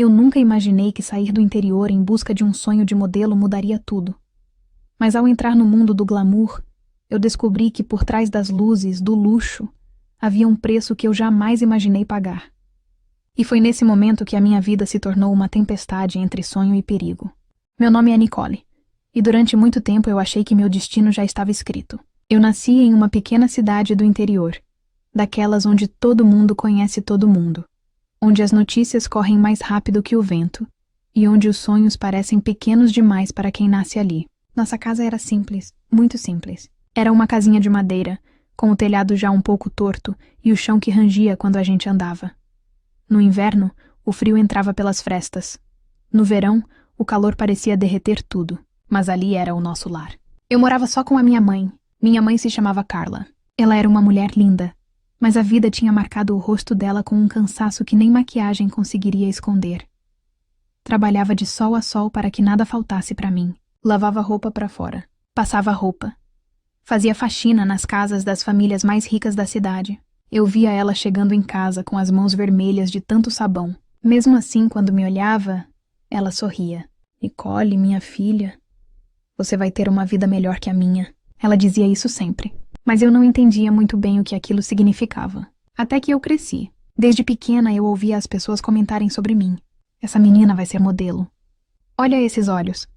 Eu nunca imaginei que sair do interior em busca de um sonho de modelo mudaria tudo. Mas ao entrar no mundo do glamour, eu descobri que por trás das luzes, do luxo, havia um preço que eu jamais imaginei pagar. E foi nesse momento que a minha vida se tornou uma tempestade entre sonho e perigo. Meu nome é Nicole, e durante muito tempo eu achei que meu destino já estava escrito. Eu nasci em uma pequena cidade do interior, daquelas onde todo mundo conhece todo mundo, onde as notícias correm mais rápido que o vento, e onde os sonhos parecem pequenos demais para quem nasce ali. Nossa casa era simples, muito simples. Era uma casinha de madeira, com o telhado já um pouco torto e o chão que rangia quando a gente andava. No inverno, o frio entrava pelas frestas. No verão, o calor parecia derreter tudo, mas ali era o nosso lar. Eu morava só com a minha mãe. Minha mãe se chamava Carla. Ela era uma mulher linda, mas a vida tinha marcado o rosto dela com um cansaço que nem maquiagem conseguiria esconder. Trabalhava de sol a sol para que nada faltasse para mim. Lavava roupa para fora. Passava roupa. Fazia faxina nas casas das famílias mais ricas da cidade. Eu via ela chegando em casa com as mãos vermelhas de tanto sabão. Mesmo assim, quando me olhava, ela sorria. Nicole, minha filha, você vai ter uma vida melhor que a minha. Ela dizia isso sempre. Mas eu não entendia muito bem o que aquilo significava. Até que eu cresci. Desde pequena eu ouvia as pessoas comentarem sobre mim. Essa menina vai ser modelo. Olha esses olhos.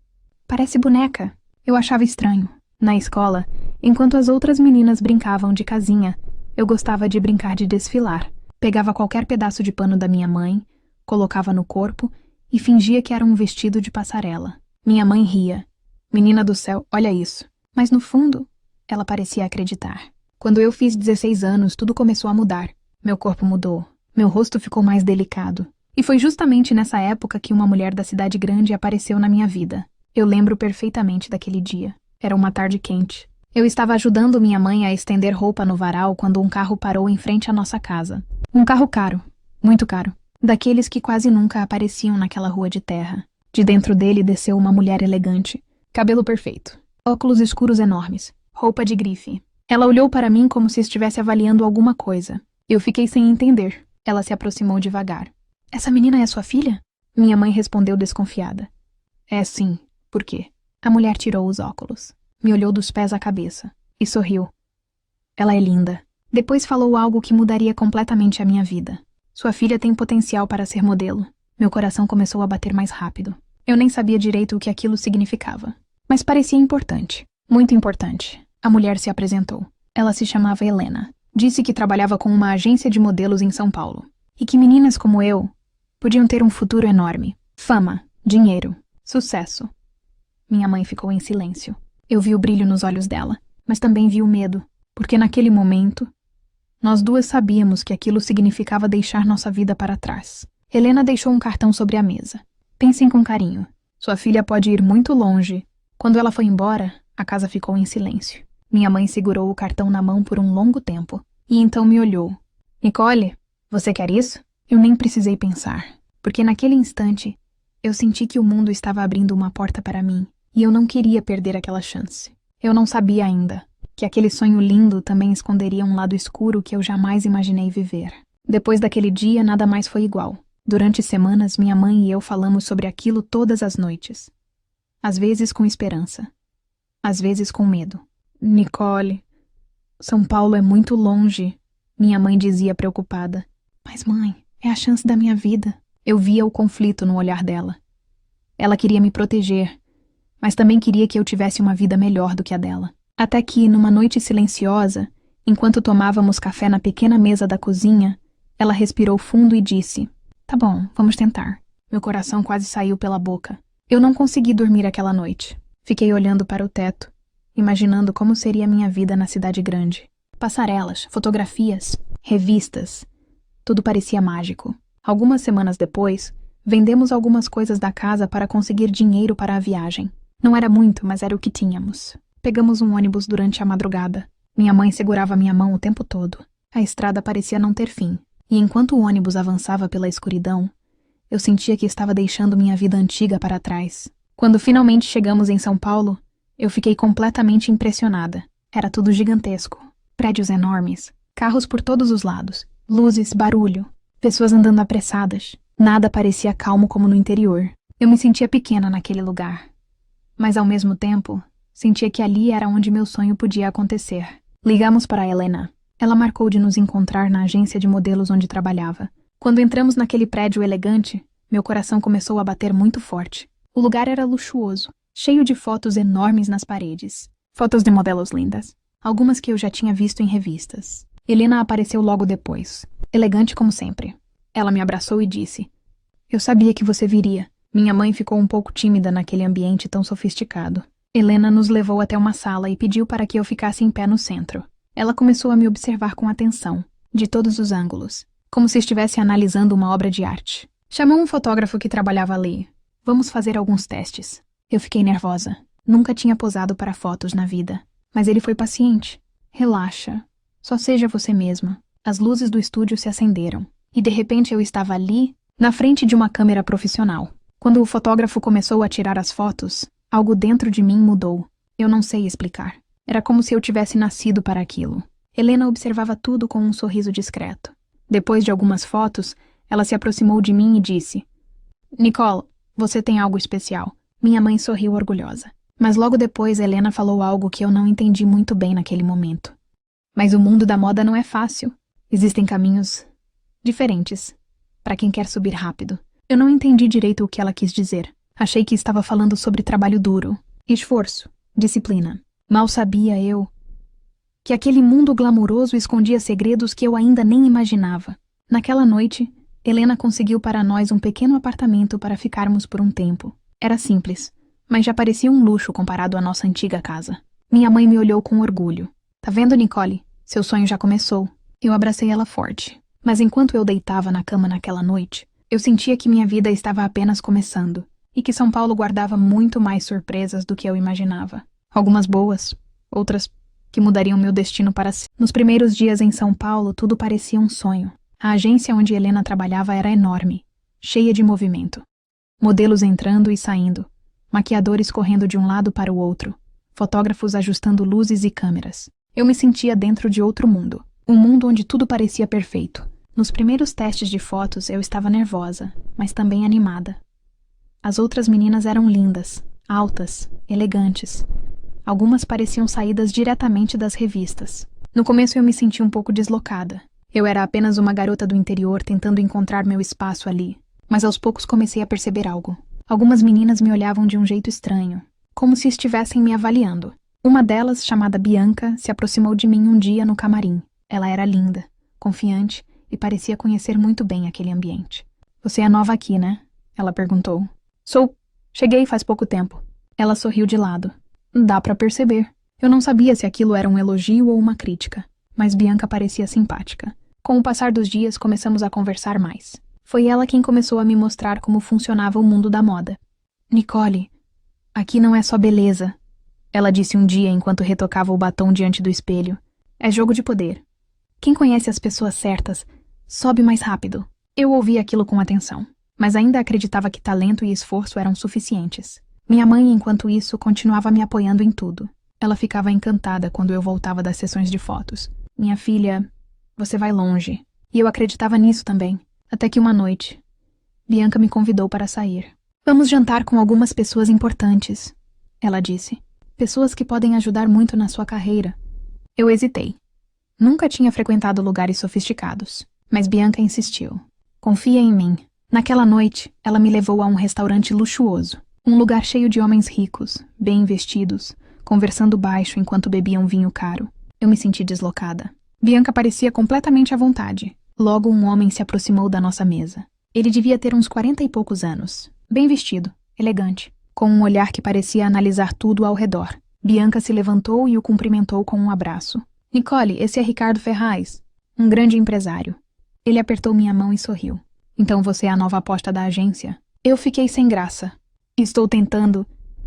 Parece boneca. Eu achava estranho. Na escola, enquanto as outras meninas brincavam de casinha, eu gostava de brincar de desfilar. Pegava qualquer pedaço de pano da minha mãe, colocava no corpo e fingia que era um vestido de passarela. Minha mãe ria. Menina do céu, olha isso. Mas no fundo, ela parecia acreditar. Quando eu fiz 16 anos, tudo começou a mudar. Meu corpo mudou. Meu rosto ficou mais delicado. E foi justamente nessa época que uma mulher da cidade grande apareceu na minha vida. Eu lembro perfeitamente daquele dia. Era uma tarde quente. Eu estava ajudando minha mãe a estender roupa no varal quando um carro parou em frente à nossa casa. Um carro caro, muito caro. Daqueles que quase nunca apareciam naquela rua de terra. De dentro dele desceu uma mulher elegante. Cabelo perfeito. Óculos escuros enormes. Roupa de grife. Ela olhou para mim como se estivesse avaliando alguma coisa. Eu fiquei sem entender. Ela se aproximou devagar. Essa menina é sua filha? Minha mãe respondeu desconfiada. É sim. Por quê? A mulher tirou os óculos. Me olhou dos pés à cabeça. E sorriu. Ela é linda. Depois falou algo que mudaria completamente a minha vida. Sua filha tem potencial para ser modelo. Meu coração começou a bater mais rápido. Eu nem sabia direito o que aquilo significava. Mas parecia importante. Muito importante. A mulher se apresentou. Ela se chamava Helena. Disse que trabalhava com uma agência de modelos em São Paulo. E que meninas como eu podiam ter um futuro enorme. Fama, dinheiro, sucesso. Minha mãe ficou em silêncio. Eu vi o brilho nos olhos dela, mas também vi o medo. Porque naquele momento, nós duas sabíamos que aquilo significava deixar nossa vida para trás. Helena deixou um cartão sobre a mesa. Pensem com carinho. Sua filha pode ir muito longe. Quando ela foi embora, a casa ficou em silêncio. Minha mãe segurou o cartão na mão por um longo tempo. E então me olhou. Nicole, você quer isso? Eu nem precisei pensar. Porque naquele instante, eu senti que o mundo estava abrindo uma porta para mim. E eu não queria perder aquela chance. Eu não sabia ainda que aquele sonho lindo também esconderia um lado escuro que eu jamais imaginei viver. Depois daquele dia, nada mais foi igual. Durante semanas, minha mãe e eu falamos sobre aquilo todas as noites. Às vezes com esperança. Às vezes com medo. Nicole, São Paulo é muito longe, minha mãe dizia preocupada. Mas mãe, é a chance da minha vida. Eu via o conflito no olhar dela. Ela queria me proteger, mas também queria que eu tivesse uma vida melhor do que a dela. Até que, numa noite silenciosa, enquanto tomávamos café na pequena mesa da cozinha, ela respirou fundo e disse: Tá bom, vamos tentar. Meu coração quase saiu pela boca. Eu não consegui dormir aquela noite. Fiquei olhando para o teto, imaginando como seria minha vida na cidade grande. Passarelas, fotografias, revistas. Tudo parecia mágico. Algumas semanas depois, vendemos algumas coisas da casa para conseguir dinheiro para a viagem. Não era muito, mas era o que tínhamos. Pegamos um ônibus durante a madrugada. Minha mãe segurava minha mão o tempo todo. A estrada parecia não ter fim. E enquanto o ônibus avançava pela escuridão, eu sentia que estava deixando minha vida antiga para trás. Quando finalmente chegamos em São Paulo, eu fiquei completamente impressionada. Era tudo gigantesco. Prédios enormes, carros por todos os lados, luzes, barulho, pessoas andando apressadas, Nada parecia calmo como no interior. Eu me sentia pequena naquele lugar. Mas ao mesmo tempo, sentia que ali era onde meu sonho podia acontecer. Ligamos para a Helena. Ela marcou de nos encontrar na agência de modelos onde trabalhava. Quando entramos naquele prédio elegante, meu coração começou a bater muito forte. O lugar era luxuoso, cheio de fotos enormes nas paredes. Fotos de modelos lindas. Algumas que eu já tinha visto em revistas. Helena apareceu logo depois, elegante como sempre. Ela me abraçou e disse: "Eu sabia que você viria." Minha mãe ficou um pouco tímida naquele ambiente tão sofisticado. Helena nos levou até uma sala e pediu para que eu ficasse em pé no centro. Ela começou a me observar com atenção, de todos os ângulos, como se estivesse analisando uma obra de arte. Chamou um fotógrafo que trabalhava ali. "Vamos fazer alguns testes." Eu fiquei nervosa. Nunca tinha posado para fotos na vida. Mas ele foi paciente. "Relaxa. Só seja você mesma." As luzes do estúdio se acenderam. E de repente eu estava ali, na frente de uma câmera profissional. Quando o fotógrafo começou a tirar as fotos, algo dentro de mim mudou. Eu não sei explicar. Era como se eu tivesse nascido para aquilo. Helena observava tudo com um sorriso discreto. Depois de algumas fotos, ela se aproximou de mim e disse: "Nicole, você tem algo especial." Minha mãe sorriu orgulhosa. Mas logo depois Helena falou algo que eu não entendi muito bem naquele momento. "Mas o mundo da moda não é fácil. Existem caminhos diferentes para quem quer subir rápido." Eu não entendi direito o que ela quis dizer. Achei que estava falando sobre trabalho duro, esforço, disciplina. Mal sabia eu que aquele mundo glamuroso escondia segredos que eu ainda nem imaginava. Naquela noite, Helena conseguiu para nós um pequeno apartamento para ficarmos por um tempo. Era simples, mas já parecia um luxo comparado à nossa antiga casa. Minha mãe me olhou com orgulho. "Tá vendo, Nicole? Seu sonho já começou." Eu abracei ela forte. Mas enquanto eu deitava na cama naquela noite, eu sentia que minha vida estava apenas começando, e que São Paulo guardava muito mais surpresas do que eu imaginava. Algumas boas, outras que mudariam meu destino para sempre. Nos primeiros dias em São Paulo, tudo parecia um sonho. A agência onde Helena trabalhava era enorme, cheia de movimento. Modelos entrando e saindo, maquiadores correndo de um lado para o outro, fotógrafos ajustando luzes e câmeras. Eu me sentia dentro de outro mundo, um mundo onde tudo parecia perfeito. Nos primeiros testes de fotos eu estava nervosa, mas também animada. As outras meninas eram lindas, altas, elegantes. Algumas pareciam saídas diretamente das revistas. No começo eu me senti um pouco deslocada. Eu era apenas uma garota do interior tentando encontrar meu espaço ali. Mas aos poucos comecei a perceber algo. Algumas meninas me olhavam de um jeito estranho, como se estivessem me avaliando. Uma delas, chamada Bianca, se aproximou de mim um dia no camarim. Ela era linda, confiante e parecia conhecer muito bem aquele ambiente. "Você é nova aqui, né?" ela perguntou. "Sou. Cheguei faz pouco tempo." Ela sorriu de lado. "Dá pra perceber." Eu não sabia se aquilo era um elogio ou uma crítica, mas Bianca parecia simpática. Com o passar dos dias, começamos a conversar mais. Foi ela quem começou a me mostrar como funcionava o mundo da moda. "Nicole, aqui não é só beleza," ela disse um dia enquanto retocava o batom diante do espelho. "É jogo de poder. Quem conhece as pessoas certas sobe mais rápido." Eu ouvi aquilo com atenção, mas ainda acreditava que talento e esforço eram suficientes. Minha mãe, enquanto isso, continuava me apoiando em tudo. Ela ficava encantada quando eu voltava das sessões de fotos. "Minha filha, você vai longe." E eu acreditava nisso também. Até que uma noite, Bianca me convidou para sair. "Vamos jantar com algumas pessoas importantes," ela disse. "Pessoas que podem ajudar muito na sua carreira." Eu hesitei. Nunca tinha frequentado lugares sofisticados, mas Bianca insistiu. "Confia em mim." Naquela noite, ela me levou a um restaurante luxuoso. Um lugar cheio de homens ricos, bem vestidos, conversando baixo enquanto bebiam vinho caro. Eu me senti deslocada. Bianca parecia completamente à vontade. Logo um homem se aproximou da nossa mesa. Ele devia ter uns 40 e poucos anos. Bem vestido, elegante, com um olhar que parecia analisar tudo ao redor. Bianca se levantou e o cumprimentou com um abraço. "Nicole, esse é Ricardo Ferraz, um grande empresário." Ele apertou minha mão e sorriu. "Então você é a nova aposta da agência?" Eu fiquei sem graça. "Estou tentando."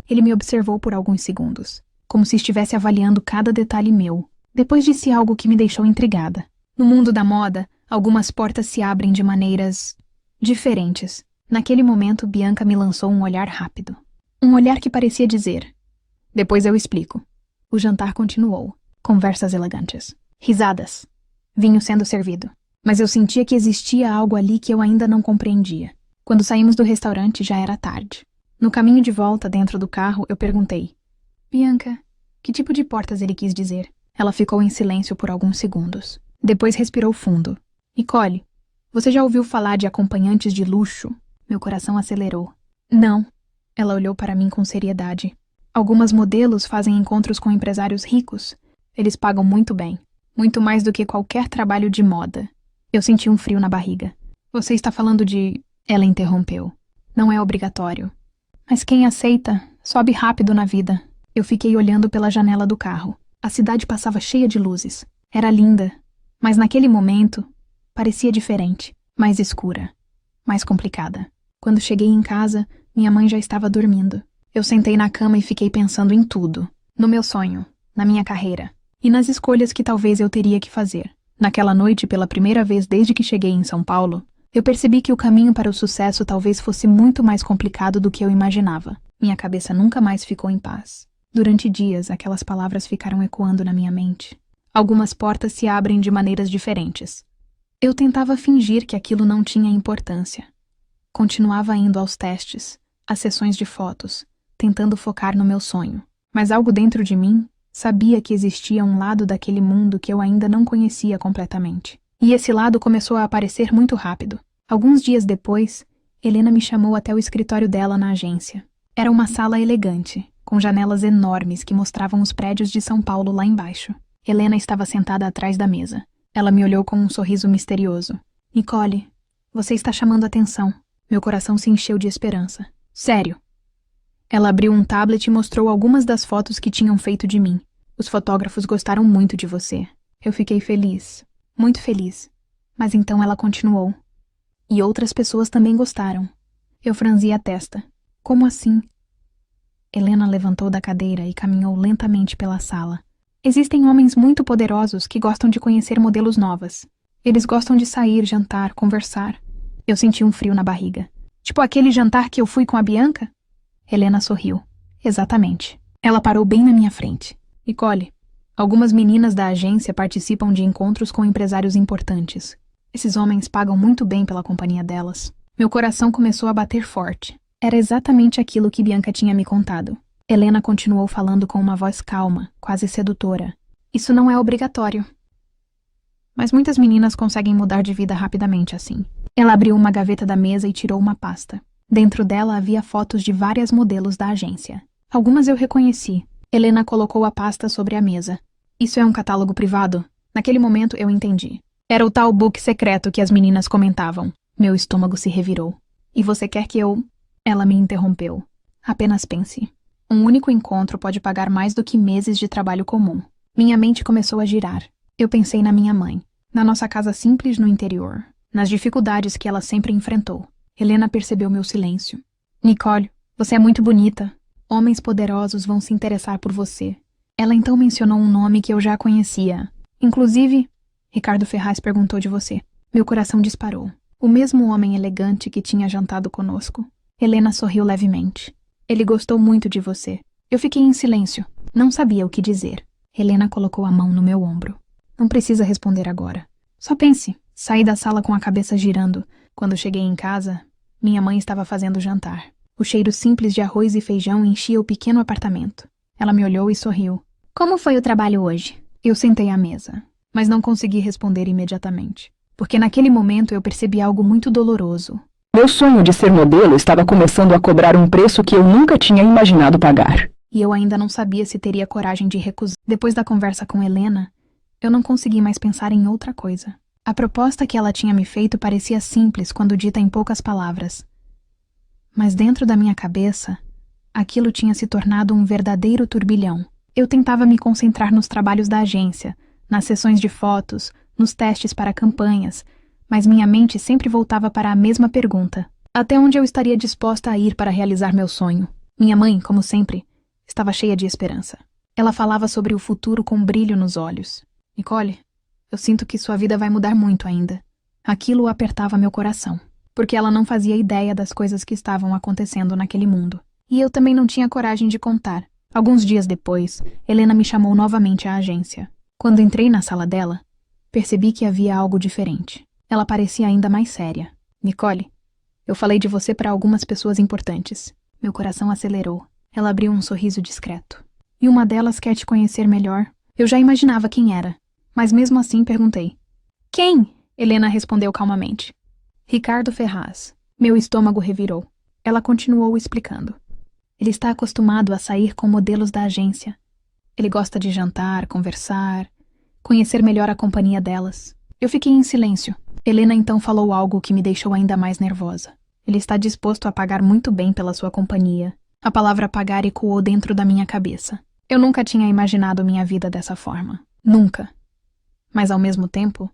Ele me observou por alguns segundos, como se estivesse avaliando cada detalhe meu. Depois disse algo que me deixou intrigada. "No mundo da moda, algumas portas se abrem de maneiras diferentes." Naquele momento, Bianca me lançou um olhar rápido. Um olhar que parecia dizer: "Depois eu explico." O jantar continuou. Conversas elegantes. Risadas. Vinho sendo servido. Mas eu sentia que existia algo ali que eu ainda não compreendia. Quando saímos do restaurante, já era tarde. No caminho de volta dentro do carro, eu perguntei: Bianca, que tipo de portas ele quis dizer? Ela ficou em silêncio por alguns segundos. Depois respirou fundo. Nicole, você já ouviu falar de acompanhantes de luxo? Meu coração acelerou. Não. Ela olhou para mim com seriedade. Algumas modelos fazem encontros com empresários ricos. Eles pagam muito bem. Muito mais do que qualquer trabalho de moda. Eu senti um frio na barriga. Você está falando de... Ela interrompeu. Não é obrigatório. Mas quem aceita, sobe rápido na vida. Eu fiquei olhando pela janela do carro. A cidade passava cheia de luzes. Era linda. Mas naquele momento, parecia diferente. Mais escura. Mais complicada. Quando cheguei em casa, minha mãe já estava dormindo. Eu sentei na cama e fiquei pensando em tudo. No meu sonho, na minha carreira. E nas escolhas que talvez eu teria que fazer. Naquela noite, pela primeira vez desde que cheguei em São Paulo, eu percebi que o caminho para o sucesso talvez fosse muito mais complicado do que eu imaginava. Minha cabeça nunca mais ficou em paz. Durante dias, aquelas palavras ficaram ecoando na minha mente. Algumas portas se abrem de maneiras diferentes. Eu tentava fingir que aquilo não tinha importância. Continuava indo aos testes, às sessões de fotos, tentando focar no meu sonho. Mas algo dentro de mim sabia que existia um lado daquele mundo que eu ainda não conhecia completamente. E esse lado começou a aparecer muito rápido. Alguns dias depois, Helena me chamou até o escritório dela na agência. Era uma sala elegante, com janelas enormes que mostravam os prédios de São Paulo lá embaixo. Helena estava sentada atrás da mesa. Ela me olhou com um sorriso misterioso. Nicole, você está chamando atenção. Meu coração se encheu de esperança. Sério. Ela abriu um tablet e mostrou algumas das fotos que tinham feito de mim. Os fotógrafos gostaram muito de você. Eu fiquei feliz. Muito feliz. Mas então ela continuou. E outras pessoas também gostaram. Eu franzi a testa. Como assim? Helena levantou da cadeira e caminhou lentamente pela sala. Existem homens muito poderosos que gostam de conhecer modelos novas. Eles gostam de sair, jantar, conversar. Eu senti um frio na barriga. Tipo aquele jantar que eu fui com a Bianca? Helena sorriu. Exatamente. Ela parou bem na minha frente. Nicole, algumas meninas da agência participam de encontros com empresários importantes. Esses homens pagam muito bem pela companhia delas. Meu coração começou a bater forte. Era exatamente aquilo que Bianca tinha me contado. Helena continuou falando com uma voz calma, quase sedutora. Isso não é obrigatório. Mas muitas meninas conseguem mudar de vida rapidamente assim. Ela abriu uma gaveta da mesa e tirou uma pasta. Dentro dela havia fotos de várias modelos da agência. Algumas eu reconheci. Helena colocou a pasta sobre a mesa. Isso é um catálogo privado? Naquele momento eu entendi. Era o tal book secreto que as meninas comentavam. Meu estômago se revirou. E você quer que eu... Ela me interrompeu. Apenas pense. Um único encontro pode pagar mais do que meses de trabalho comum. Minha mente começou a girar. Eu pensei na minha mãe. Na nossa casa simples no interior. Nas dificuldades que ela sempre enfrentou. Helena percebeu meu silêncio. Nicole, você é muito bonita. Homens poderosos vão se interessar por você. Ela então mencionou um nome que eu já conhecia. Inclusive, Ricardo Ferraz perguntou de você. Meu coração disparou. O mesmo homem elegante que tinha jantado conosco. Helena sorriu levemente. Ele gostou muito de você. Eu fiquei em silêncio. Não sabia o que dizer. Helena colocou a mão no meu ombro. Não precisa responder agora. Só pense. Saí da sala com a cabeça girando. Quando cheguei em casa, minha mãe estava fazendo jantar. O cheiro simples de arroz e feijão enchia o pequeno apartamento. Ela me olhou e sorriu. Como foi o trabalho hoje? Eu sentei à mesa, mas não consegui responder imediatamente. Porque naquele momento eu percebi algo muito doloroso. Meu sonho de ser modelo estava começando a cobrar um preço que eu nunca tinha imaginado pagar. E eu ainda não sabia se teria coragem de recusar. Depois da conversa com Helena, eu não consegui mais pensar em outra coisa. A proposta que ela tinha me feito parecia simples quando dita em poucas palavras. Mas dentro da minha cabeça, aquilo tinha se tornado um verdadeiro turbilhão. Eu tentava me concentrar nos trabalhos da agência, nas sessões de fotos, nos testes para campanhas, mas minha mente sempre voltava para a mesma pergunta. Até onde eu estaria disposta a ir para realizar meu sonho? Minha mãe, como sempre, estava cheia de esperança. Ela falava sobre o futuro com brilho nos olhos. Nicole, eu sinto que sua vida vai mudar muito ainda. Aquilo apertava meu coração, porque ela não fazia ideia das coisas que estavam acontecendo naquele mundo. E eu também não tinha coragem de contar. Alguns dias depois, Helena me chamou novamente à agência. Quando entrei na sala dela, percebi que havia algo diferente. Ela parecia ainda mais séria. Nicole, Eu falei de você para algumas pessoas importantes. Meu coração acelerou. Ela abriu um sorriso discreto. E uma delas quer te conhecer melhor. Eu já imaginava quem era, mas mesmo assim perguntei. Quem? Helena respondeu calmamente. Ricardo Ferraz. Meu estômago revirou. Ela continuou explicando. Ele está acostumado a sair com modelos da agência. Ele gosta de jantar, conversar, conhecer melhor a companhia delas. Eu fiquei em silêncio. Helena então falou algo que me deixou ainda mais nervosa. Ele está disposto a pagar muito bem pela sua companhia. A palavra pagar ecoou dentro da minha cabeça. Eu nunca tinha imaginado minha vida dessa forma. Nunca. Mas ao mesmo tempo,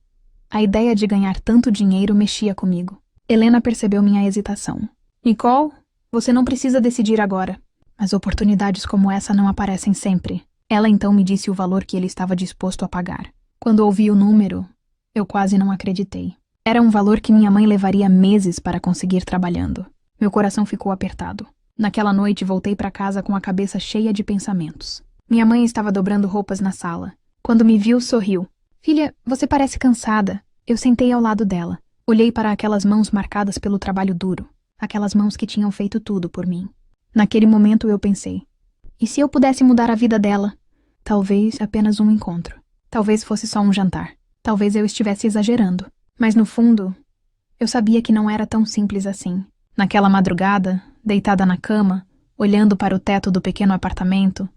a ideia de ganhar tanto dinheiro mexia comigo. Helena percebeu minha hesitação. Nicole, você não precisa decidir agora. Mas oportunidades como essa não aparecem sempre. Ela então me disse o valor que ele estava disposto a pagar. Quando ouvi o número, eu quase não acreditei. Era um valor que minha mãe levaria meses para conseguir trabalhando. Meu coração ficou apertado. Naquela noite voltei para casa com a cabeça cheia de pensamentos. Minha mãe estava dobrando roupas na sala. Quando me viu, sorriu. Filha, você parece cansada. Eu sentei ao lado dela. Olhei para aquelas mãos marcadas pelo trabalho duro. Aquelas mãos que tinham feito tudo por mim. Naquele momento eu pensei. E se eu pudesse mudar a vida dela? Talvez apenas um encontro. Talvez fosse só um jantar. Talvez eu estivesse exagerando. Mas no fundo, eu sabia que não era tão simples assim. Naquela madrugada, deitada na cama, olhando para o teto do pequeno apartamento,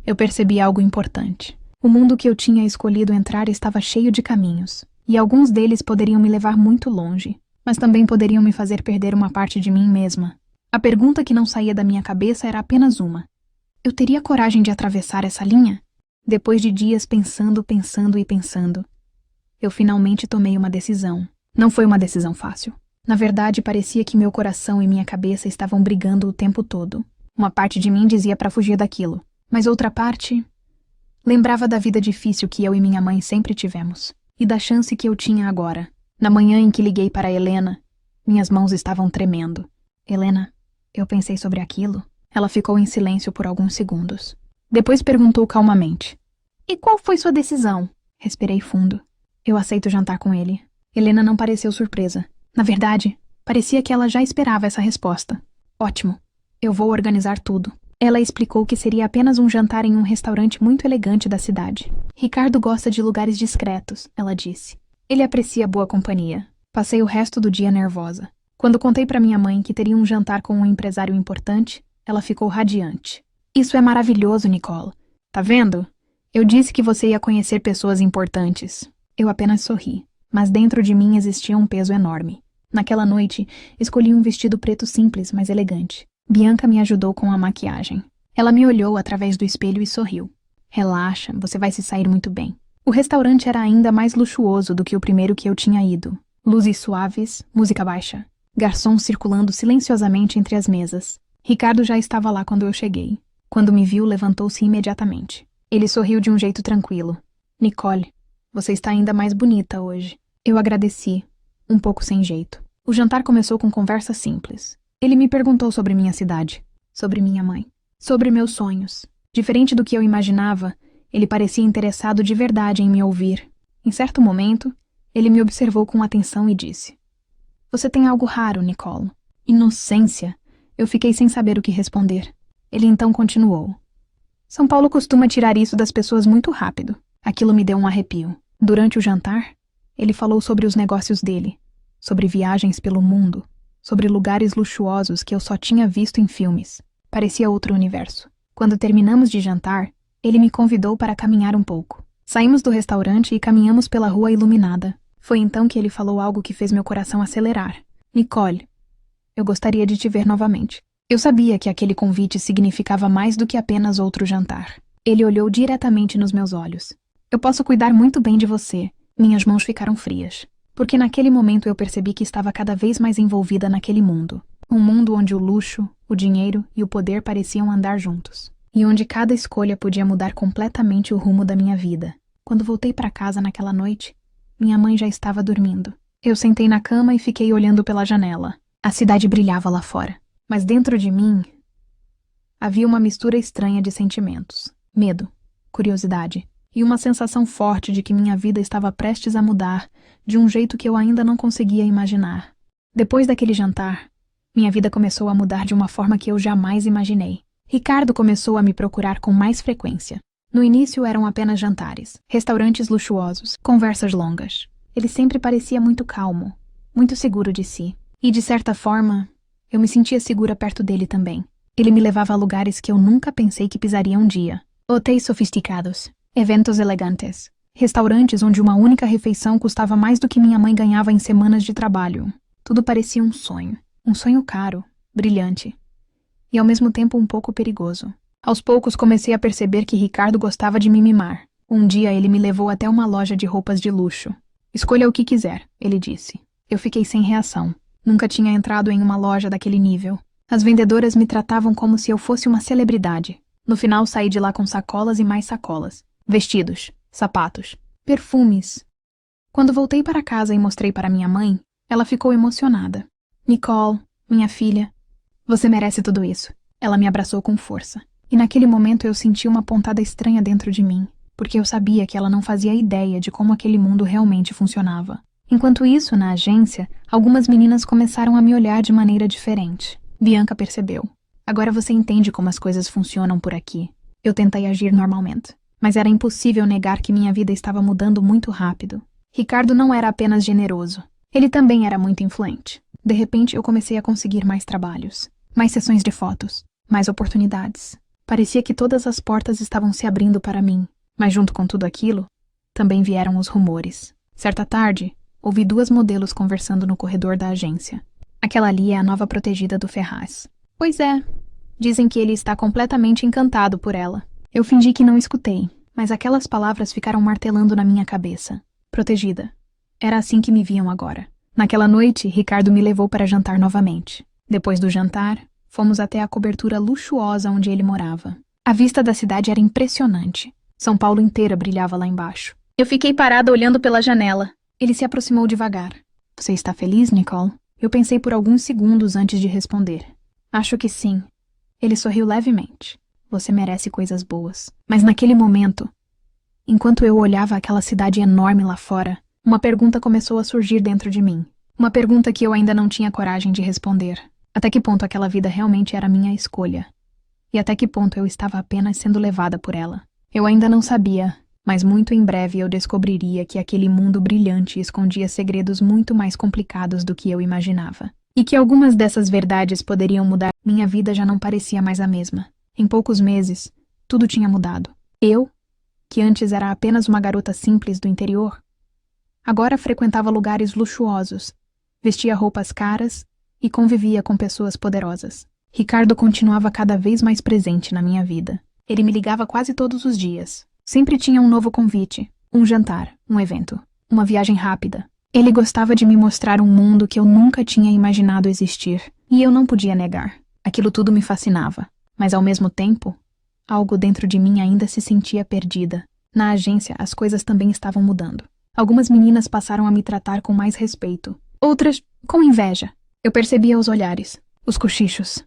eu percebi algo importante. O mundo que eu tinha escolhido entrar estava cheio de caminhos, e alguns deles poderiam me levar muito longe, mas também poderiam me fazer perder uma parte de mim mesma. A pergunta que não saía da minha cabeça era apenas uma. Eu teria coragem de atravessar essa linha? Depois de dias pensando, eu finalmente tomei uma decisão. Não foi uma decisão fácil. Na verdade, parecia que meu coração e minha cabeça estavam brigando o tempo todo. Uma parte de mim dizia para fugir daquilo, mas outra parte lembrava da vida difícil que eu e minha mãe sempre tivemos, e da chance que eu tinha agora. Na manhã em que liguei para Helena, minhas mãos estavam tremendo. Helena, eu pensei sobre aquilo. Ela ficou em silêncio por alguns segundos. Depois perguntou calmamente. E qual foi sua decisão? Respirei fundo. Eu aceito jantar com ele. Helena não pareceu surpresa. Na verdade, parecia que ela já esperava essa resposta. Ótimo. Eu vou organizar tudo. Ela explicou que seria apenas um jantar em um restaurante muito elegante da cidade. Ricardo gosta de lugares discretos, ela disse. Ele aprecia boa companhia. Passei o resto do dia nervosa. Quando contei para minha mãe que teria um jantar com um empresário importante, ela ficou radiante. Isso é maravilhoso, Nicole. Tá vendo? Eu disse que você ia conhecer pessoas importantes. Eu apenas sorri, mas dentro de mim existia um peso enorme. Naquela noite, escolhi um vestido preto simples, mas elegante. Bianca me ajudou com a maquiagem. Ela me olhou através do espelho e sorriu. Relaxa, você vai se sair muito bem. O restaurante era ainda mais luxuoso do que o primeiro que eu tinha ido. Luzes suaves, música baixa. Garçons circulando silenciosamente entre as mesas. Ricardo já estava lá quando eu cheguei. Quando me viu, levantou-se imediatamente. Ele sorriu de um jeito tranquilo. Nicole, você está ainda mais bonita hoje. Eu agradeci, um pouco sem jeito. O jantar começou com conversa simples. Ele me perguntou sobre minha cidade, sobre minha mãe, sobre meus sonhos. Diferente do que eu imaginava, ele parecia interessado de verdade em me ouvir. Em certo momento, ele me observou com atenção e disse: Você tem algo raro, Nicole. Inocência. Eu fiquei sem saber o que responder. Ele então continuou. São Paulo costuma tirar isso das pessoas muito rápido. Aquilo me deu um arrepio. Durante o jantar, ele falou sobre os negócios dele, sobre viagens pelo mundo, sobre lugares luxuosos que eu só tinha visto em filmes. Parecia outro universo. Quando terminamos de jantar, ele me convidou para caminhar um pouco. Saímos do restaurante e caminhamos pela rua iluminada. Foi então que ele falou algo que fez meu coração acelerar. Nicole, eu gostaria de te ver novamente. Eu sabia que aquele convite significava mais do que apenas outro jantar. Ele olhou diretamente nos meus olhos. Eu posso cuidar muito bem de você. Minhas mãos ficaram frias. Porque naquele momento eu percebi que estava cada vez mais envolvida naquele mundo. Um mundo onde o luxo, o dinheiro e o poder pareciam andar juntos. E onde cada escolha podia mudar completamente o rumo da minha vida. Quando voltei para casa naquela noite, minha mãe já estava dormindo. Eu sentei na cama e fiquei olhando pela janela. A cidade brilhava lá fora. Mas dentro de mim, havia uma mistura estranha de sentimentos. Medo, curiosidade e uma sensação forte de que minha vida estava prestes a mudar de um jeito que eu ainda não conseguia imaginar. Depois daquele jantar, Minha vida começou a mudar de uma forma que eu jamais imaginei. Ricardo começou a me procurar com mais frequência. No início eram apenas jantares, restaurantes luxuosos, conversas longas. Ele sempre parecia muito calmo, muito seguro de si. E, de certa forma, eu me sentia segura perto dele também. Ele me levava a lugares que eu nunca pensei que pisaria um dia. Hotéis sofisticados, eventos elegantes, restaurantes onde uma única refeição custava mais do que minha mãe ganhava em semanas de trabalho. Tudo parecia um sonho caro, brilhante, e ao mesmo tempo um pouco perigoso. Aos poucos comecei a perceber que Ricardo gostava de me mimar. Um dia ele me levou até uma loja de roupas de luxo. Escolha o que quiser, ele disse. Eu fiquei sem reação. Nunca tinha entrado em uma loja daquele nível. As vendedoras me tratavam como se eu fosse uma celebridade. No final saí de lá com sacolas e mais sacolas. Vestidos, sapatos, perfumes. Quando voltei para casa e mostrei para minha mãe, ela ficou emocionada. Nicole, minha filha, você merece tudo isso. Ela me abraçou com força. E naquele momento eu senti uma pontada estranha dentro de mim, porque eu sabia que ela não fazia ideia de como aquele mundo realmente funcionava. Enquanto isso, na agência, algumas meninas começaram a me olhar de maneira diferente. Bianca percebeu. Agora você entende como as coisas funcionam por aqui. Eu tentei agir normalmente, mas era impossível negar que minha vida estava mudando muito rápido. Ricardo não era apenas generoso. Ele também era muito influente. De repente, eu comecei a conseguir mais trabalhos, mais sessões de fotos, mais oportunidades. Parecia que todas as portas estavam se abrindo para mim, mas junto com tudo aquilo, também vieram os rumores. Certa tarde, ouvi 2 modelos conversando no corredor da agência. Aquela ali é a nova protegida do Ferraz. Pois é. Dizem que ele está completamente encantado por ela. Eu fingi que não escutei, mas aquelas palavras ficaram martelando na minha cabeça. Protegida. Era assim que me viam agora. Naquela noite, Ricardo me levou para jantar novamente. Depois do jantar, fomos até a cobertura luxuosa onde ele morava. A vista da cidade era impressionante. São Paulo inteira brilhava lá embaixo. Eu fiquei parada olhando pela janela. Ele se aproximou devagar. Você está feliz, Nicole? Eu pensei por alguns segundos antes de responder. Acho que sim. Ele sorriu levemente. Você merece coisas boas. Mas naquele momento, enquanto eu olhava aquela cidade enorme lá fora, uma pergunta começou a surgir dentro de mim. Uma pergunta que eu ainda não tinha coragem de responder. Até que ponto aquela vida realmente era minha escolha? E até que ponto eu estava apenas sendo levada por ela? Eu ainda não sabia, mas muito em breve eu descobriria que aquele mundo brilhante escondia segredos muito mais complicados do que eu imaginava. E que algumas dessas verdades poderiam mudar. Minha vida já não parecia mais a mesma. Em poucos meses, tudo tinha mudado. Eu, que antes era apenas uma garota simples do interior, agora frequentava lugares luxuosos, vestia roupas caras e convivia com pessoas poderosas. Ricardo continuava cada vez mais presente na minha vida. Ele me ligava quase todos os dias. Sempre tinha um novo convite, um jantar, um evento, uma viagem rápida. Ele gostava de me mostrar um mundo que eu nunca tinha imaginado existir, e eu não podia negar. Aquilo tudo me fascinava, mas ao mesmo tempo, algo dentro de mim ainda se sentia perdida. Na agência, as coisas também estavam mudando. Algumas meninas passaram a me tratar com mais respeito, outras com inveja. Eu percebia os olhares, os cochichos.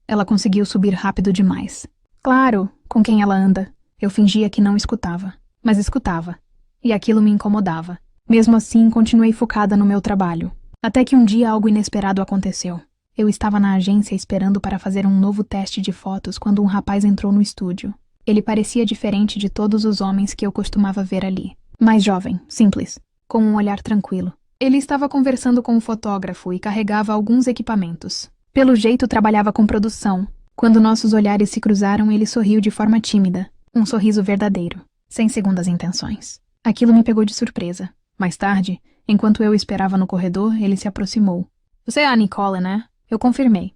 Ela conseguiu subir rápido demais. Claro, com quem ela anda. Eu fingia que não escutava, mas escutava, e aquilo me incomodava. Mesmo assim, continuei focada no meu trabalho. Até que um dia algo inesperado aconteceu. Eu estava na agência esperando para fazer um novo teste de fotos quando um rapaz entrou no estúdio. Ele parecia diferente de todos os homens que eu costumava ver ali. Mais jovem, simples, com um olhar tranquilo. Ele estava conversando com um fotógrafo e carregava alguns equipamentos. Pelo jeito, trabalhava com produção. Quando nossos olhares se cruzaram, ele sorriu de forma tímida. Um sorriso verdadeiro, sem segundas intenções. Aquilo me pegou de surpresa. Mais tarde, enquanto eu esperava no corredor, ele se aproximou. Você é a Nicole, né? Eu confirmei.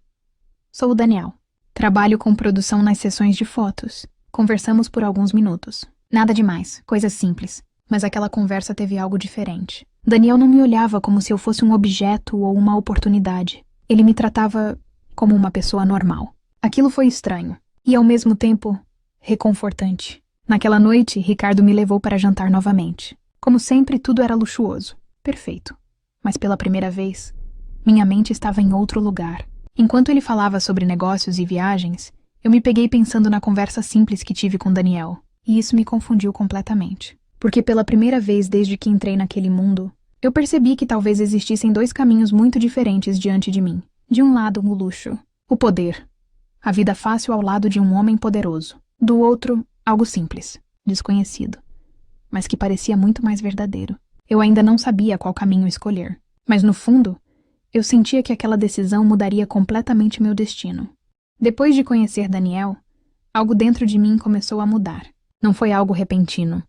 Sou o Daniel. Trabalho com produção nas sessões de fotos. Conversamos por alguns minutos. Nada demais, coisas simples. Mas aquela conversa teve algo diferente. Daniel não me olhava como se eu fosse um objeto ou uma oportunidade. Ele me tratava como uma pessoa normal. Aquilo foi estranho. E ao mesmo tempo, reconfortante. Naquela noite, Ricardo me levou para jantar novamente. Como sempre, tudo era luxuoso. Perfeito. Mas pela primeira vez, minha mente estava em outro lugar. Enquanto ele falava sobre negócios e viagens, eu me peguei pensando na conversa simples que tive com Daniel. E isso me confundiu completamente. Porque pela primeira vez desde que entrei naquele mundo, eu percebi que talvez existissem 2 caminhos muito diferentes diante de mim. De um lado, o luxo, o poder, a vida fácil ao lado de um homem poderoso. Do outro, algo simples, desconhecido, mas que parecia muito mais verdadeiro. Eu ainda não sabia qual caminho escolher, mas no fundo, eu sentia que aquela decisão mudaria completamente meu destino. Depois de conhecer Daniel, algo dentro de mim começou a mudar. Não foi algo repentino.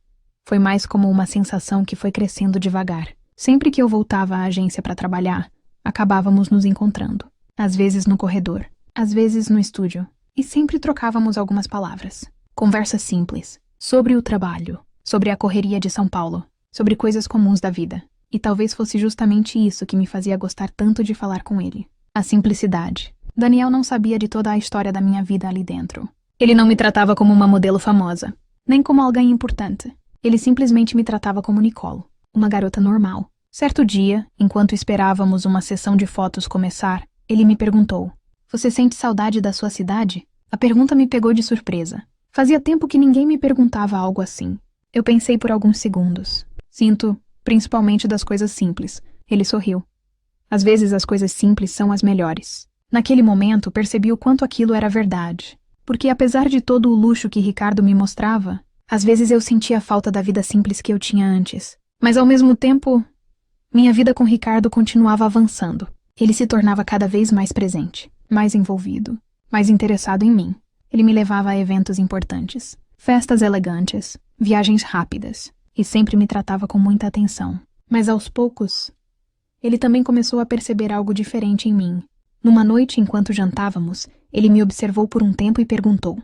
Foi mais como uma sensação que foi crescendo devagar. Sempre que eu voltava à agência para trabalhar, acabávamos nos encontrando. Às vezes no corredor, às vezes no estúdio, e sempre trocávamos algumas palavras. Conversas simples, sobre o trabalho, sobre a correria de São Paulo, sobre coisas comuns da vida. E talvez fosse justamente isso que me fazia gostar tanto de falar com ele. A simplicidade. Daniel não sabia de toda a história da minha vida ali dentro. Ele não me tratava como uma modelo famosa, nem como alguém importante. Ele simplesmente me tratava como Nicole, uma garota normal. Certo dia, enquanto esperávamos uma sessão de fotos começar, ele me perguntou: "Você sente saudade da sua cidade?" A pergunta me pegou de surpresa. Fazia tempo que ninguém me perguntava algo assim. Eu pensei por alguns segundos. Sinto, principalmente das coisas simples. Ele sorriu. Às vezes as coisas simples são as melhores. Naquele momento, percebi o quanto aquilo era verdade. Porque apesar de todo o luxo que Ricardo me mostrava, às vezes eu sentia falta da vida simples que eu tinha antes. Mas ao mesmo tempo, minha vida com Ricardo continuava avançando. Ele se tornava cada vez mais presente, mais envolvido, mais interessado em mim. Ele me levava a eventos importantes, festas elegantes, viagens rápidas, e sempre me tratava com muita atenção. Mas aos poucos, ele também começou a perceber algo diferente em mim. Numa noite, enquanto jantávamos, ele me observou por um tempo e perguntou: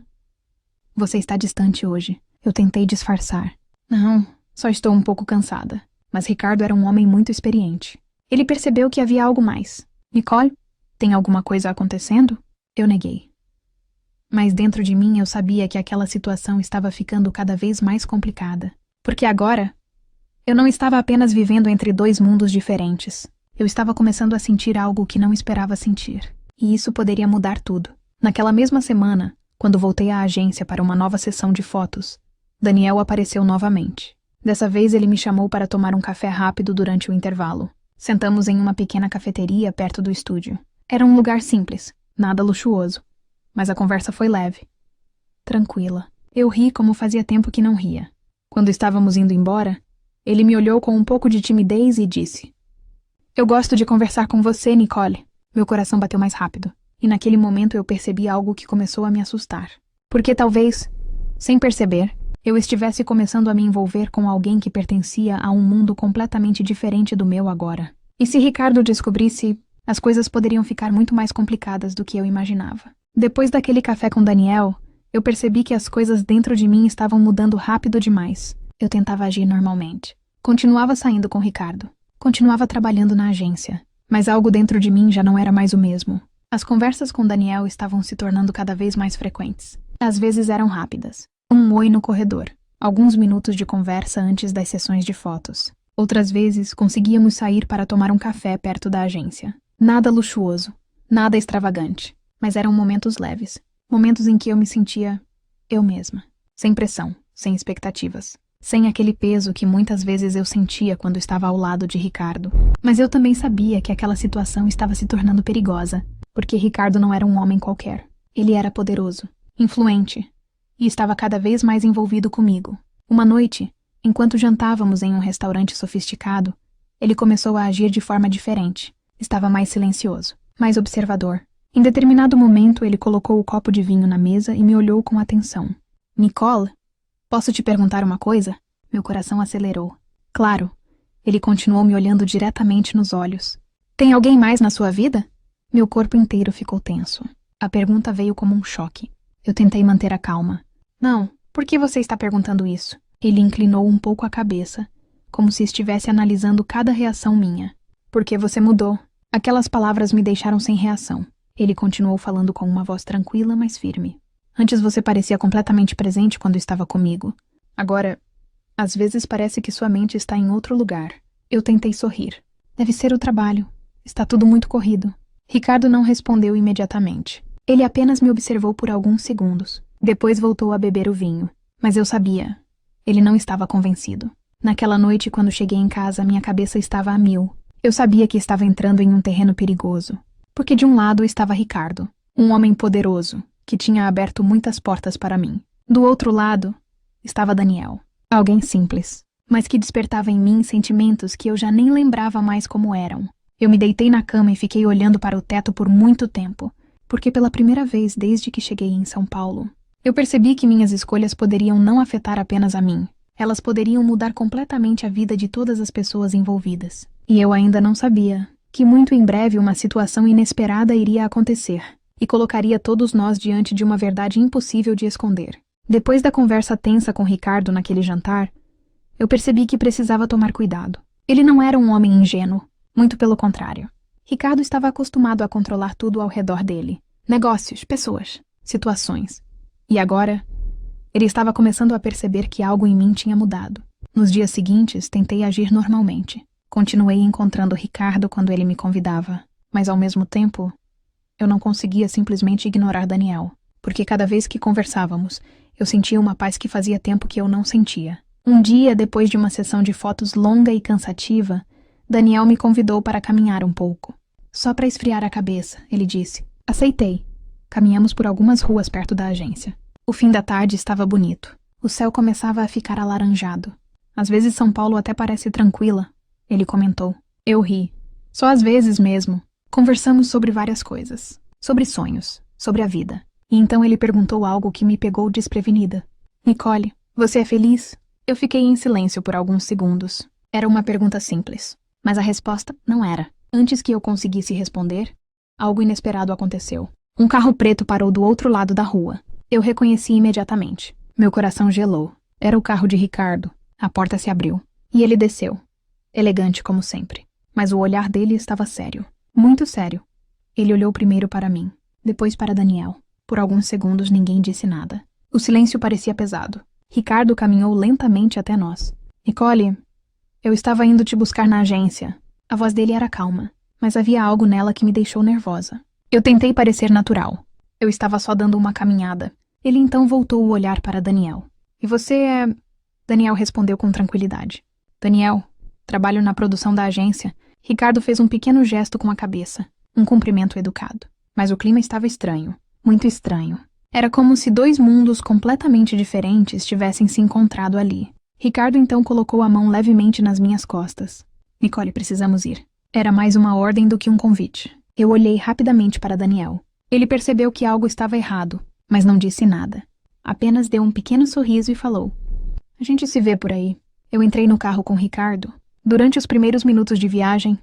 "Você está distante hoje?" Eu tentei disfarçar. "Não, só estou um pouco cansada." Mas Ricardo era um homem muito experiente. Ele percebeu que havia algo mais. "Nicole, tem alguma coisa acontecendo?" Eu neguei. Mas dentro de mim eu sabia que aquela situação estava ficando cada vez mais complicada. Porque agora, eu não estava apenas vivendo entre dois mundos diferentes. Eu estava começando a sentir algo que não esperava sentir. E isso poderia mudar tudo. Naquela mesma semana, quando voltei à agência para uma nova sessão de fotos, Daniel apareceu novamente. Dessa vez ele me chamou para tomar um café rápido durante o intervalo. Sentamos em uma pequena cafeteria perto do estúdio. Era um lugar simples, nada luxuoso. Mas a conversa foi leve. Tranquila. Eu ri como fazia tempo que não ria. Quando estávamos indo embora, ele me olhou com um pouco de timidez e disse: "Eu gosto de conversar com você, Nicole." Meu coração bateu mais rápido. E naquele momento eu percebi algo que começou a me assustar. Porque talvez, sem perceber, eu estivesse começando a me envolver com alguém que pertencia a um mundo completamente diferente do meu agora. E se Ricardo descobrisse, as coisas poderiam ficar muito mais complicadas do que eu imaginava. Depois daquele café com Daniel, eu percebi que as coisas dentro de mim estavam mudando rápido demais. Eu tentava agir normalmente. Continuava saindo com Ricardo. Continuava trabalhando na agência. Mas algo dentro de mim já não era mais o mesmo. As conversas com Daniel estavam se tornando cada vez mais frequentes. Às vezes eram rápidas. Um oi no corredor. Alguns minutos de conversa antes das sessões de fotos. Outras vezes, conseguíamos sair para tomar um café perto da agência. Nada luxuoso. Nada extravagante. Mas eram momentos leves. Momentos em que eu me sentia eu mesma. Sem pressão. Sem expectativas. Sem aquele peso que muitas vezes eu sentia quando estava ao lado de Ricardo. Mas eu também sabia que aquela situação estava se tornando perigosa, porque Ricardo não era um homem qualquer. Ele era poderoso, influente, e estava cada vez mais envolvido comigo. Uma noite, enquanto jantávamos em um restaurante sofisticado, ele começou a agir de forma diferente. Estava mais silencioso, mais observador. Em determinado momento, ele colocou o copo de vinho na mesa e me olhou com atenção. "Nicole, posso te perguntar uma coisa?" Meu coração acelerou. "Claro." Ele continuou me olhando diretamente nos olhos. "Tem alguém mais na sua vida?" Meu corpo inteiro ficou tenso. A pergunta veio como um choque. Eu tentei manter a calma. "Não, por que você está perguntando isso?" Ele inclinou um pouco a cabeça, como se estivesse analisando cada reação minha. "Porque você mudou." Aquelas palavras me deixaram sem reação. Ele continuou falando com uma voz tranquila, mas firme. "Antes você parecia completamente presente quando estava comigo. Agora, às vezes parece que sua mente está em outro lugar." Eu tentei sorrir. "Deve ser o trabalho. Está tudo muito corrido." Ricardo não respondeu imediatamente. Ele apenas me observou por alguns segundos. Depois voltou a beber o vinho. Mas eu sabia. Ele não estava convencido. Naquela noite, quando cheguei em casa, minha cabeça estava a mil. Eu sabia que estava entrando em um terreno perigoso. Porque de um lado estava Ricardo, um homem poderoso, que tinha aberto muitas portas para mim. Do outro lado estava Daniel, alguém simples, mas que despertava em mim sentimentos que eu já nem lembrava mais como eram. Eu me deitei na cama e fiquei olhando para o teto por muito tempo, porque pela primeira vez desde que cheguei em São Paulo, eu percebi que minhas escolhas poderiam não afetar apenas a mim. Elas poderiam mudar completamente a vida de todas as pessoas envolvidas. E eu ainda não sabia que muito em breve uma situação inesperada iria acontecer e colocaria todos nós diante de uma verdade impossível de esconder. Depois da conversa tensa com Ricardo naquele jantar, eu percebi que precisava tomar cuidado. Ele não era um homem ingênuo, muito pelo contrário. Ricardo estava acostumado a controlar tudo ao redor dele. Negócios, pessoas, situações. E agora, ele estava começando a perceber que algo em mim tinha mudado. Nos dias seguintes, tentei agir normalmente. Continuei encontrando Ricardo quando ele me convidava, mas ao mesmo tempo, eu não conseguia simplesmente ignorar Daniel, porque cada vez que conversávamos, eu sentia uma paz que fazia tempo que eu não sentia. Um dia, depois de uma sessão de fotos longa e cansativa, Daniel me convidou para caminhar um pouco. Só para esfriar a cabeça, ele disse. Aceitei. Caminhamos por algumas ruas perto da agência. O fim da tarde estava bonito. O céu começava a ficar alaranjado. Às vezes São Paulo até parece tranquila, ele comentou. Eu ri. Só às vezes mesmo. Conversamos sobre várias coisas. Sobre sonhos. Sobre a vida. E então ele perguntou algo que me pegou desprevenida. Nicole, você é feliz? Eu fiquei em silêncio por alguns segundos. Era uma pergunta simples. Mas a resposta não era. Antes que eu conseguisse responder, algo inesperado aconteceu. Um carro preto parou do outro lado da rua. Eu reconheci imediatamente. Meu coração gelou. Era o carro de Ricardo. A porta se abriu. E ele desceu. Elegante como sempre. Mas o olhar dele estava sério. Muito sério. Ele olhou primeiro para mim, depois para Daniel. Por alguns segundos ninguém disse nada. O silêncio parecia pesado. Ricardo caminhou lentamente até nós. Nicole, eu estava indo te buscar na agência. A voz dele era calma, mas havia algo nela que me deixou nervosa. Eu tentei parecer natural. Eu estava só dando uma caminhada. Ele então voltou o olhar para Daniel. E você é... Daniel respondeu com tranquilidade. Daniel, trabalho na produção da agência. Ricardo fez um pequeno gesto com a cabeça. Um cumprimento educado. Mas o clima estava estranho. Muito estranho. Era como se dois mundos completamente diferentes tivessem se encontrado ali. Ricardo então colocou a mão levemente nas minhas costas. Nicole, precisamos ir. Era mais uma ordem do que um convite. Eu olhei rapidamente para Daniel. Ele percebeu que algo estava errado, mas não disse nada. Apenas deu um pequeno sorriso e falou. A gente se vê por aí. Eu entrei no carro com Ricardo. Durante os primeiros minutos de viagem,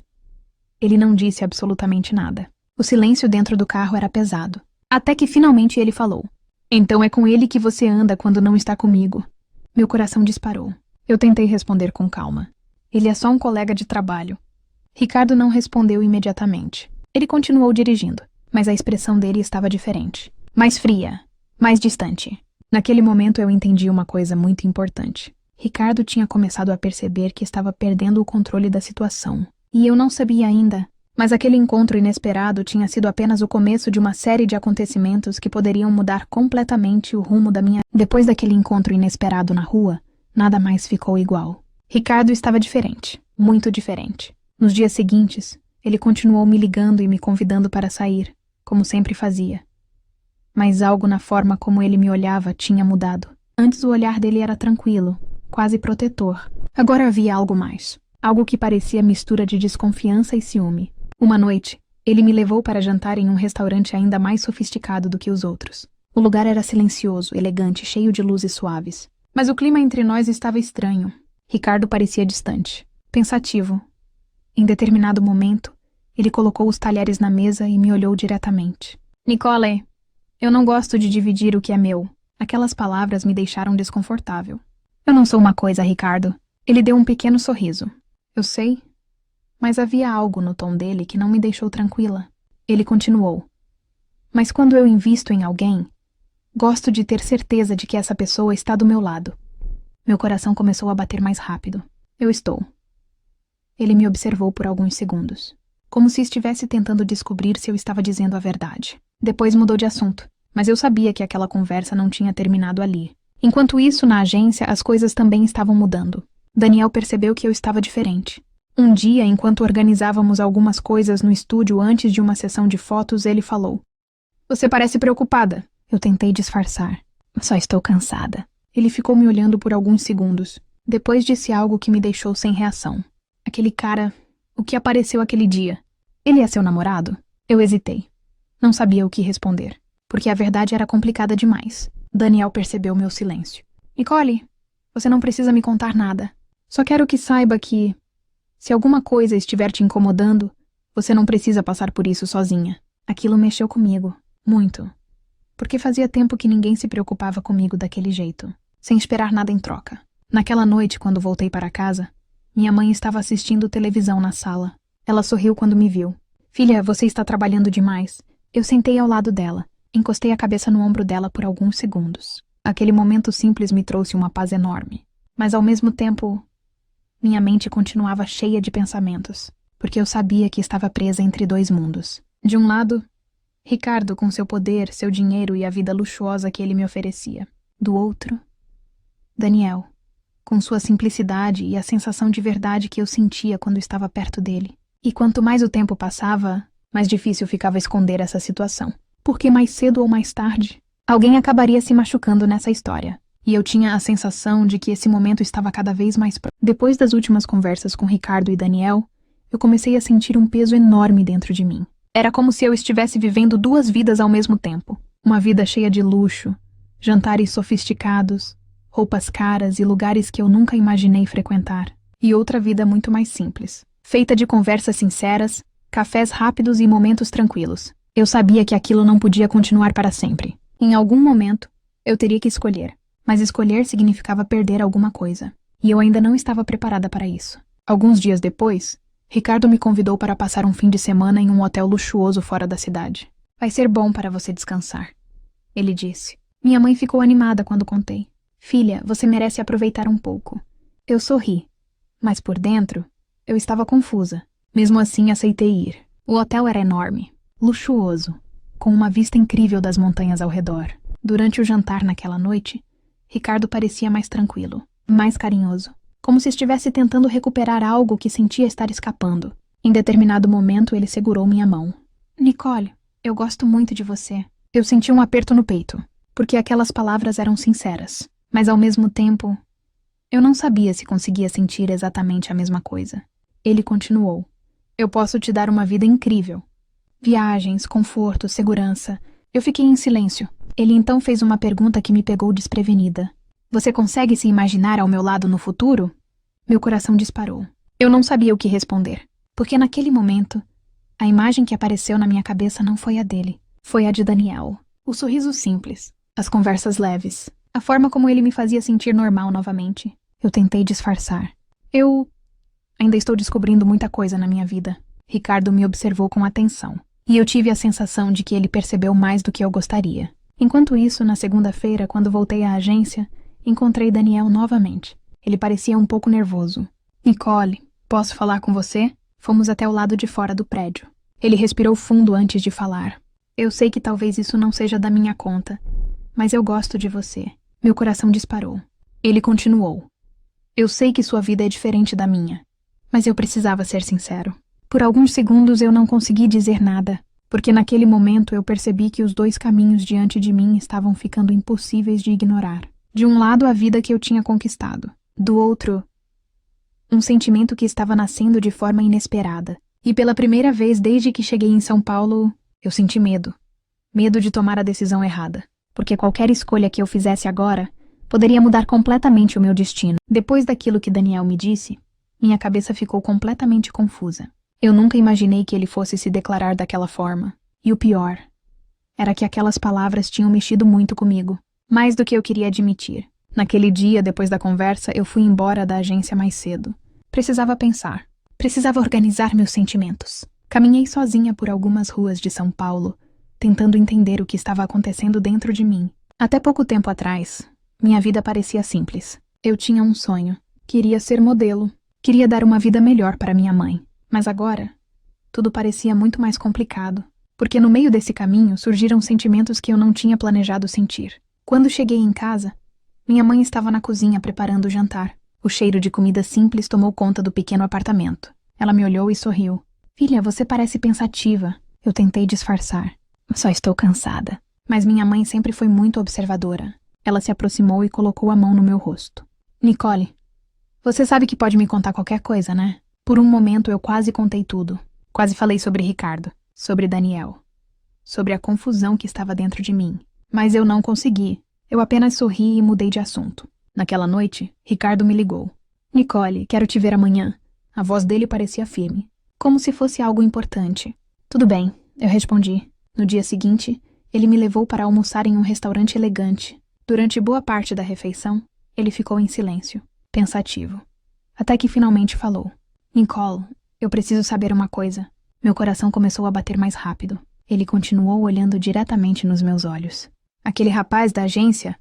ele não disse absolutamente nada. O silêncio dentro do carro era pesado. Até que finalmente ele falou. Então é com ele que você anda quando não está comigo. Meu coração disparou. Eu tentei responder com calma. Ele é só um colega de trabalho. Ricardo não respondeu imediatamente. Ele continuou dirigindo, mas a expressão dele estava diferente. Mais fria, mais distante. Naquele momento eu entendi uma coisa muito importante. Ricardo tinha começado a perceber que estava perdendo o controle da situação. E eu não sabia ainda, mas aquele encontro inesperado tinha sido apenas o começo de uma série de acontecimentos que poderiam mudar completamente o rumo da minha... Depois daquele encontro inesperado na rua, nada mais ficou igual. Ricardo estava diferente, muito diferente. Nos dias seguintes, ele continuou me ligando e me convidando para sair, como sempre fazia. Mas algo na forma como ele me olhava tinha mudado. Antes o olhar dele era tranquilo, quase protetor. Agora havia algo mais. Algo que parecia mistura de desconfiança e ciúme. Uma noite, ele me levou para jantar em um restaurante ainda mais sofisticado do que os outros. O lugar era silencioso, elegante, cheio de luzes suaves. Mas o clima entre nós estava estranho. Ricardo parecia distante, pensativo. Em determinado momento, ele colocou os talheres na mesa e me olhou diretamente. Nicole, eu não gosto de dividir o que é meu. Aquelas palavras me deixaram desconfortável. Eu não sou uma coisa, Ricardo. Ele deu um pequeno sorriso. Eu sei, mas havia algo no tom dele que não me deixou tranquila. Ele continuou. Mas quando eu invisto em alguém, gosto de ter certeza de que essa pessoa está do meu lado. Meu coração começou a bater mais rápido. Eu estou. Ele me observou por alguns segundos, como se estivesse tentando descobrir se eu estava dizendo a verdade. Depois mudou de assunto, mas eu sabia que aquela conversa não tinha terminado ali. Enquanto isso, na agência, as coisas também estavam mudando. Daniel percebeu que eu estava diferente. Um dia, enquanto organizávamos algumas coisas no estúdio antes de uma sessão de fotos, ele falou: "Você parece preocupada." Eu tentei disfarçar. "Só estou cansada." Ele ficou me olhando por alguns segundos. Depois disse algo que me deixou sem reação. "Aquele cara, o que apareceu aquele dia? Ele é seu namorado?" Eu hesitei. Não sabia o que responder, porque a verdade era complicada demais. Daniel percebeu meu silêncio. "Nicole, você não precisa me contar nada. Só quero que saiba que, se alguma coisa estiver te incomodando, você não precisa passar por isso sozinha." Aquilo mexeu comigo, muito, porque fazia tempo que ninguém se preocupava comigo daquele jeito, sem esperar nada em troca. Naquela noite, quando voltei para casa, minha mãe estava assistindo televisão na sala. Ela sorriu quando me viu. "Filha, você está trabalhando demais." Eu sentei ao lado dela, encostei a cabeça no ombro dela por alguns segundos. Aquele momento simples me trouxe uma paz enorme, mas ao mesmo tempo, minha mente continuava cheia de pensamentos, porque eu sabia que estava presa entre dois mundos. De um lado, Ricardo com seu poder, seu dinheiro e a vida luxuosa que ele me oferecia. Do outro, Daniel, com sua simplicidade e a sensação de verdade que eu sentia quando estava perto dele. E quanto mais o tempo passava, mais difícil ficava esconder essa situação. Porque mais cedo ou mais tarde, alguém acabaria se machucando nessa história. E eu tinha a sensação de que esse momento estava cada vez mais próximo. Depois das últimas conversas com Ricardo e Daniel, eu comecei a sentir um peso enorme dentro de mim. Era como se eu estivesse vivendo duas vidas ao mesmo tempo. Uma vida cheia de luxo, jantares sofisticados, roupas caras e lugares que eu nunca imaginei frequentar. E outra vida muito mais simples, feita de conversas sinceras, cafés rápidos e momentos tranquilos. Eu sabia que aquilo não podia continuar para sempre. Em algum momento, eu teria que escolher. Mas escolher significava perder alguma coisa. E eu ainda não estava preparada para isso. Alguns dias depois, Ricardo me convidou para passar um fim de semana em um hotel luxuoso fora da cidade. "Vai ser bom para você descansar", ele disse. Minha mãe ficou animada quando contei. "Filha, você merece aproveitar um pouco." Eu sorri, mas por dentro, eu estava confusa. Mesmo assim, aceitei ir. O hotel era enorme, luxuoso, com uma vista incrível das montanhas ao redor. Durante o jantar naquela noite, Ricardo parecia mais tranquilo, mais carinhoso, como se estivesse tentando recuperar algo que sentia estar escapando. Em determinado momento, ele segurou minha mão. "Nicole, eu gosto muito de você." Eu senti um aperto no peito, porque aquelas palavras eram sinceras, mas ao mesmo tempo, eu não sabia se conseguia sentir exatamente a mesma coisa. Ele continuou. "Eu posso te dar uma vida incrível. Viagens, conforto, segurança." Eu fiquei em silêncio. Ele então fez uma pergunta que me pegou desprevenida. "Você consegue se imaginar ao meu lado no futuro?" Meu coração disparou. Eu não sabia o que responder, porque naquele momento, a imagem que apareceu na minha cabeça não foi a dele. Foi a de Daniel. O sorriso simples, as conversas leves, a forma como ele me fazia sentir normal novamente. Eu tentei disfarçar. Eu ainda estou descobrindo muita coisa na minha vida." Ricardo me observou com atenção, e eu tive a sensação de que ele percebeu mais do que eu gostaria. Enquanto isso, na segunda-feira, quando voltei à agência, encontrei Daniel novamente. Ele parecia um pouco nervoso. "Nicole, posso falar com você?" Fomos até o lado de fora do prédio. Ele respirou fundo antes de falar. "Eu sei que talvez isso não seja da minha conta, mas eu gosto de você." Meu coração disparou. Ele continuou. "Eu sei que sua vida é diferente da minha, mas eu precisava ser sincero." Por alguns segundos eu não consegui dizer nada, porque naquele momento eu percebi que os dois caminhos diante de mim estavam ficando impossíveis de ignorar. De um lado, a vida que eu tinha conquistado. Do outro, um sentimento que estava nascendo de forma inesperada. E pela primeira vez desde que cheguei em São Paulo, eu senti medo. Medo de tomar a decisão errada. Porque qualquer escolha que eu fizesse agora poderia mudar completamente o meu destino. Depois daquilo que Daniel me disse, minha cabeça ficou completamente confusa. Eu nunca imaginei que ele fosse se declarar daquela forma. E o pior era que aquelas palavras tinham mexido muito comigo. Mais do que eu queria admitir. Naquele dia, depois da conversa, eu fui embora da agência mais cedo. Precisava pensar. Precisava organizar meus sentimentos. Caminhei sozinha por algumas ruas de São Paulo, tentando entender o que estava acontecendo dentro de mim. Até pouco tempo atrás, minha vida parecia simples. Eu tinha um sonho. Queria ser modelo. Queria dar uma vida melhor para minha mãe. Mas agora, tudo parecia muito mais complicado, porque no meio desse caminho surgiram sentimentos que eu não tinha planejado sentir. Quando cheguei em casa, minha mãe estava na cozinha preparando o jantar. O cheiro de comida simples tomou conta do pequeno apartamento. Ela me olhou e sorriu. Filha, você parece pensativa. Eu tentei disfarçar. Só estou cansada. Mas minha mãe sempre foi muito observadora. Ela se aproximou e colocou a mão no meu rosto. Nicole, você sabe que pode me contar qualquer coisa, né? Por um momento eu quase contei tudo. Quase falei sobre Ricardo, sobre Daniel, sobre a confusão que estava dentro de mim. Mas eu não consegui. Eu apenas sorri e mudei de assunto. Naquela noite, Ricardo me ligou. Nicole, quero te ver amanhã. A voz dele parecia firme, como se fosse algo importante. Tudo bem, eu respondi. No dia seguinte, ele me levou para almoçar em um restaurante elegante. Durante boa parte da refeição, ele ficou em silêncio, pensativo. Até que finalmente falou. Nicole, eu preciso saber uma coisa. Meu coração começou a bater mais rápido. Ele continuou olhando diretamente nos meus olhos. Aquele rapaz da agência,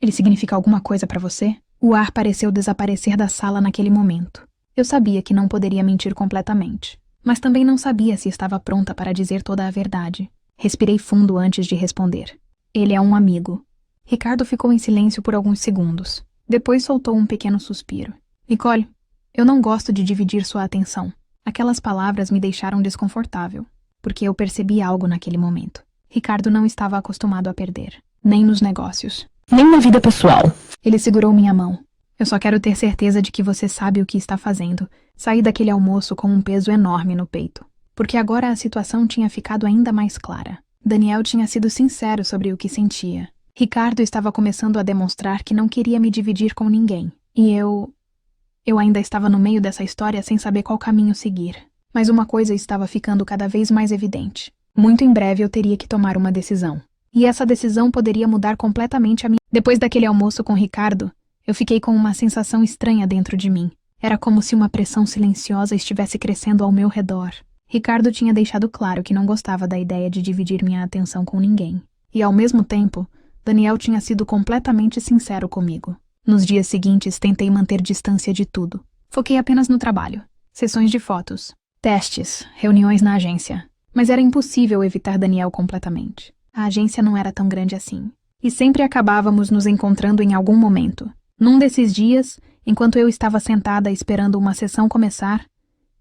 ele significa alguma coisa para você? O ar pareceu desaparecer da sala naquele momento. Eu sabia que não poderia mentir completamente, mas também não sabia se estava pronta para dizer toda a verdade. Respirei fundo antes de responder. Ele é um amigo. Ricardo ficou em silêncio por alguns segundos. Depois soltou um pequeno suspiro. Nicole, eu não gosto de dividir sua atenção. Aquelas palavras me deixaram desconfortável, porque eu percebi algo naquele momento. Ricardo não estava acostumado a perder, nem nos negócios, Nem na vida pessoal. Ele segurou minha mão. Eu só quero ter certeza de que você sabe o que está fazendo. Saí daquele almoço com um peso enorme no peito, porque agora a situação tinha ficado ainda mais clara. Daniel tinha sido sincero sobre o que sentia. Ricardo estava começando a demonstrar que não queria me dividir com ninguém. E eu ainda estava no meio dessa história sem saber qual caminho seguir. Mas uma coisa estava ficando cada vez mais evidente. Muito em breve eu teria que tomar uma decisão. E essa decisão poderia mudar completamente a minha... Depois daquele almoço com Ricardo, eu fiquei com uma sensação estranha dentro de mim. Era como se uma pressão silenciosa estivesse crescendo ao meu redor. Ricardo tinha deixado claro que não gostava da ideia de dividir minha atenção com ninguém. E ao mesmo tempo, Daniel tinha sido completamente sincero comigo. Nos dias seguintes, tentei manter distância de tudo. Foquei apenas no trabalho. Sessões de fotos, testes, reuniões na agência. Mas era impossível evitar Daniel completamente. A agência não era tão grande assim. E sempre acabávamos nos encontrando em algum momento. Num desses dias, enquanto eu estava sentada esperando uma sessão começar,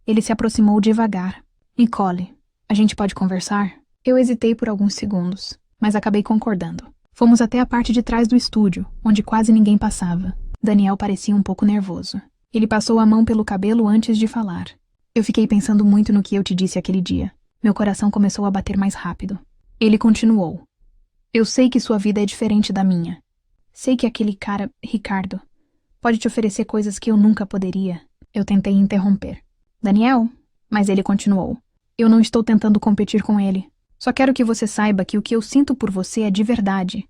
ele se aproximou devagar. Nicole, a gente pode conversar? Eu hesitei por alguns segundos, mas acabei concordando. Fomos até a parte de trás do estúdio, onde quase ninguém passava. Daniel parecia um pouco nervoso. Ele passou a mão pelo cabelo antes de falar. Eu fiquei pensando muito no que eu te disse aquele dia. Meu coração começou a bater mais rápido. Ele continuou. Eu sei que sua vida é diferente da minha. Sei que aquele cara, Ricardo, pode te oferecer coisas que eu nunca poderia. Eu tentei interromper. Daniel? Mas ele continuou. Eu não estou tentando competir com ele. Só quero que você saiba que o que eu sinto por você é de verdade.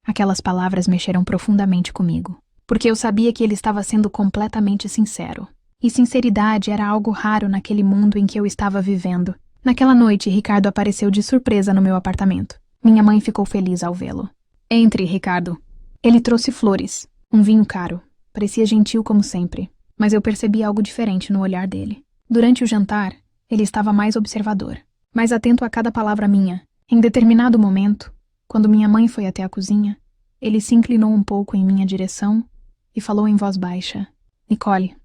Aquelas palavras mexeram profundamente comigo, porque eu sabia que ele estava sendo completamente sincero. E sinceridade era algo raro naquele mundo em que eu estava vivendo. Naquela noite, Ricardo apareceu de surpresa no meu apartamento. Minha mãe ficou feliz ao vê-lo. Entre, Ricardo. Ele trouxe flores, um vinho caro. Parecia gentil como sempre, mas eu percebi algo diferente no olhar dele. Durante o jantar, ele estava mais observador, mais atento a cada palavra minha. Em determinado momento, quando minha mãe foi até a cozinha, ele se inclinou um pouco em minha direção e falou em voz baixa. Nicole,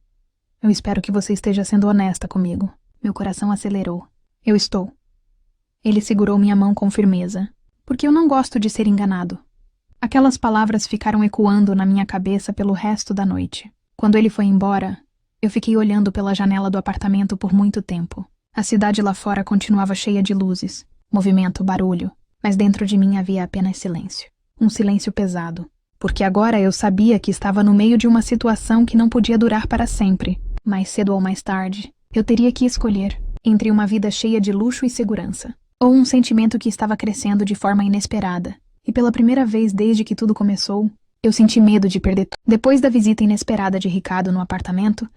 eu espero que você esteja sendo honesta comigo. Meu coração acelerou. Eu estou. Ele segurou minha mão com firmeza, porque eu não gosto de ser enganado. Aquelas palavras ficaram ecoando na minha cabeça pelo resto da noite. Quando ele foi embora, eu fiquei olhando pela janela do apartamento por muito tempo. A cidade lá fora continuava cheia de luzes, movimento, barulho, mas dentro de mim havia apenas silêncio. Um silêncio pesado, porque agora eu sabia que estava no meio de uma situação que não podia durar para sempre. Mais cedo ou mais tarde, eu teria que escolher entre uma vida cheia de luxo e segurança, ou um sentimento que estava crescendo de forma inesperada. E pela primeira vez desde que tudo começou, eu senti medo de perder tudo. Depois da visita inesperada de Ricardo no apartamento,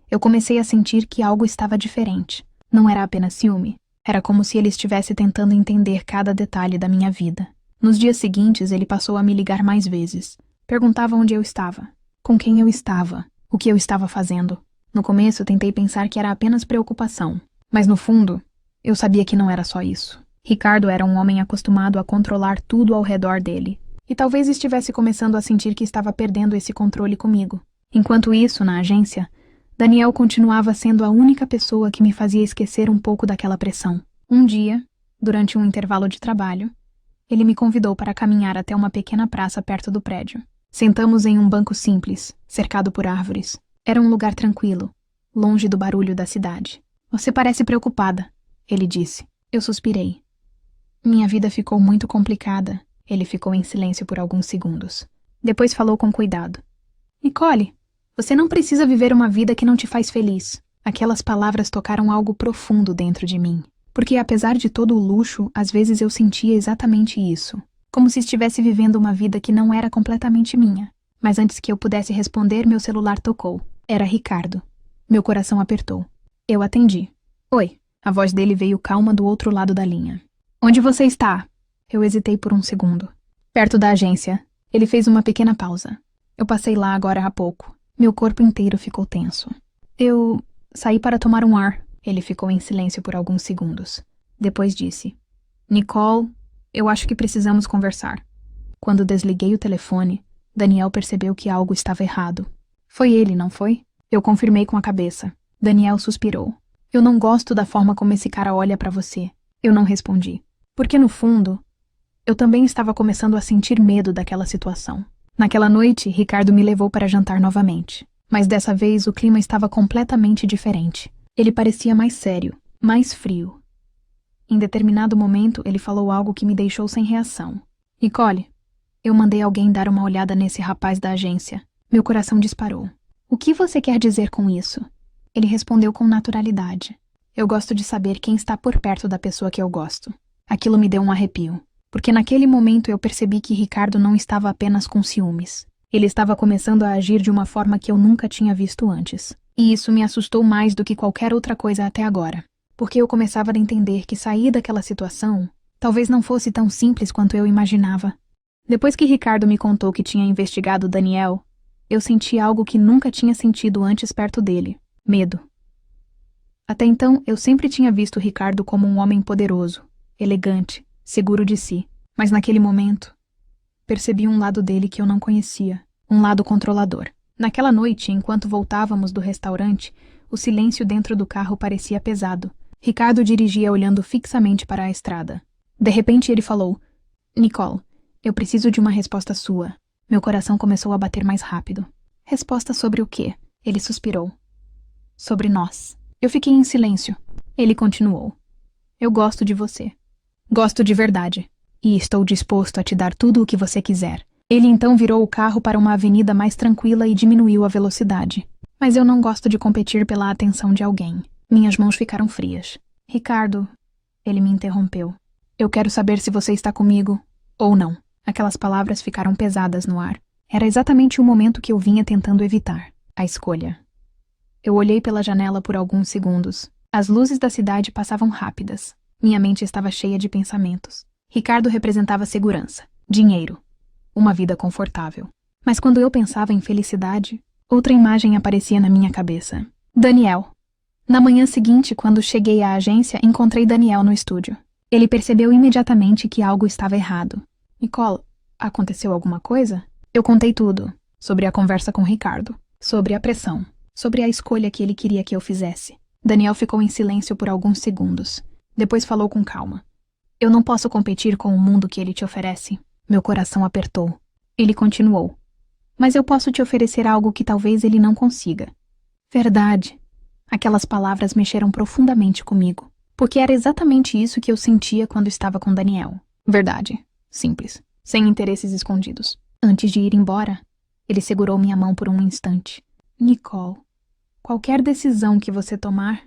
eu comecei a sentir que algo estava diferente. Não era apenas ciúme. Era como se ele estivesse tentando entender cada detalhe da minha vida. Nos dias seguintes, ele passou a me ligar mais vezes. Perguntava onde eu estava, com quem eu estava, o que eu estava fazendo. No começo, tentei pensar que era apenas preocupação. Mas no fundo, eu sabia que não era só isso. Ricardo era um homem acostumado a controlar tudo ao redor dele, e talvez estivesse começando a sentir que estava perdendo esse controle comigo. Enquanto isso, na agência, Daniel continuava sendo a única pessoa que me fazia esquecer um pouco daquela pressão. Um dia, durante um intervalo de trabalho, ele me convidou para caminhar até uma pequena praça perto do prédio. Sentamos em um banco simples, cercado por árvores. Era um lugar tranquilo, longe do barulho da cidade. Você parece preocupada, ele disse. Eu suspirei. Minha vida ficou muito complicada. Ele ficou em silêncio por alguns segundos. Depois falou com cuidado. Nicole, você não precisa viver uma vida que não te faz feliz. Aquelas palavras tocaram algo profundo dentro de mim. Porque apesar de todo o luxo, às vezes eu sentia exatamente isso. Como se estivesse vivendo uma vida que não era completamente minha. Mas antes que eu pudesse responder, meu celular tocou. Era Ricardo. Meu coração apertou. Eu atendi. Oi. A voz dele veio calma do outro lado da linha. Onde você está? Eu hesitei por um segundo. Perto da agência. Ele fez uma pequena pausa. Eu passei lá agora há pouco. Meu corpo inteiro ficou tenso. Eu saí para tomar um ar. Ele ficou em silêncio por alguns segundos. Depois disse. Nicole, eu acho que precisamos conversar. Quando desliguei o telefone, Daniel percebeu que algo estava errado. Foi ele, não foi? Eu confirmei com a cabeça. Daniel suspirou. Eu não gosto da forma como esse cara olha para você. Eu não respondi. Porque no fundo, eu também estava começando a sentir medo daquela situação. Naquela noite, Ricardo me levou para jantar novamente. Mas dessa vez o clima estava completamente diferente. Ele parecia mais sério, mais frio. Em determinado momento, ele falou algo que me deixou sem reação. Nicole, eu mandei alguém dar uma olhada nesse rapaz da agência. Meu coração disparou. O que você quer dizer com isso? Ele respondeu com naturalidade. Eu gosto de saber quem está por perto da pessoa que eu gosto. Aquilo me deu um arrepio. Porque naquele momento eu percebi que Ricardo não estava apenas com ciúmes. Ele estava começando a agir de uma forma que eu nunca tinha visto antes. E isso me assustou mais do que qualquer outra coisa até agora. Porque eu começava a entender que sair daquela situação talvez não fosse tão simples quanto eu imaginava. Depois que Ricardo me contou que tinha investigado Daniel, eu senti algo que nunca tinha sentido antes perto dele. Medo. Até então, eu sempre tinha visto Ricardo como um homem poderoso, elegante, seguro de si. Mas naquele momento, percebi um lado dele que eu não conhecia, um lado controlador. Naquela noite, enquanto voltávamos do restaurante, o silêncio dentro do carro parecia pesado. Ricardo dirigia olhando fixamente para a estrada. De repente ele falou, Nicole, eu preciso de uma resposta sua. Meu coração começou a bater mais rápido. Resposta sobre o quê? Ele suspirou. Sobre nós. Eu fiquei em silêncio. Ele continuou. Eu gosto de você. Gosto de verdade. E estou disposto a te dar tudo o que você quiser. Ele então virou o carro para uma avenida mais tranquila e diminuiu a velocidade. Mas eu não gosto de competir pela atenção de alguém. Minhas mãos ficaram frias. Ricardo, ele me interrompeu. Eu quero saber se você está comigo ou não. Aquelas palavras ficaram pesadas no ar. Era exatamente o momento que eu vinha tentando evitar. A escolha. Eu olhei pela janela por alguns segundos. As luzes da cidade passavam rápidas. Minha mente estava cheia de pensamentos. Ricardo representava segurança, dinheiro, uma vida confortável. Mas quando eu pensava em felicidade, outra imagem aparecia na minha cabeça. Daniel. Na manhã seguinte, quando cheguei à agência, encontrei Daniel no estúdio. Ele percebeu imediatamente que algo estava errado. Nicole, aconteceu alguma coisa? Eu contei tudo. Sobre a conversa com Ricardo. Sobre a pressão. Sobre a escolha que ele queria que eu fizesse. Daniel ficou em silêncio por alguns segundos. Depois falou com calma. Eu não posso competir com o mundo que ele te oferece. Meu coração apertou. Ele continuou. Mas eu posso te oferecer algo que talvez ele não consiga. Verdade. Aquelas palavras mexeram profundamente comigo. Porque era exatamente isso que eu sentia quando estava com Daniel. Verdade. Simples. Sem interesses escondidos. Antes de ir embora, ele segurou minha mão por um instante. Nicole, qualquer decisão que você tomar,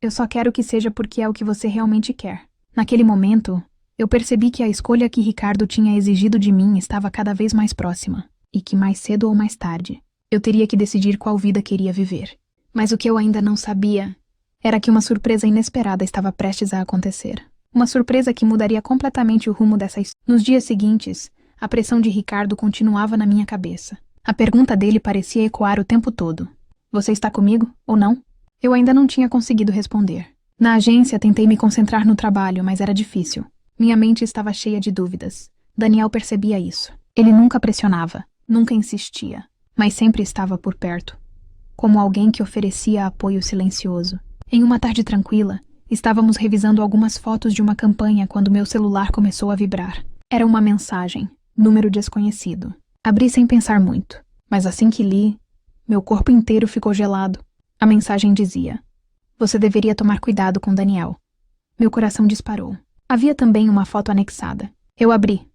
eu só quero que seja porque é o que você realmente quer. Naquele momento, eu percebi que a escolha que Ricardo tinha exigido de mim estava cada vez mais próxima. E que mais cedo ou mais tarde, eu teria que decidir qual vida queria viver. Mas o que eu ainda não sabia era que uma surpresa inesperada estava prestes a acontecer. Uma surpresa que mudaria completamente o rumo dessa história. Nos dias seguintes, a pressão de Ricardo continuava na minha cabeça. A pergunta dele parecia ecoar o tempo todo. Você está comigo ou não? Eu ainda não tinha conseguido responder. Na agência, tentei me concentrar no trabalho, mas era difícil. Minha mente estava cheia de dúvidas. Daniel percebia isso. Ele nunca pressionava, nunca insistia, mas sempre estava por perto. como alguém que oferecia apoio silencioso. Em uma tarde tranquila, estávamos revisando algumas fotos de uma campanha quando meu celular começou a vibrar. Era uma mensagem, número desconhecido. Abri sem pensar muito, mas assim que li, meu corpo inteiro ficou gelado. A mensagem dizia: "Você deveria tomar cuidado com Daniel." Meu coração disparou. Havia também uma foto anexada. Eu abri.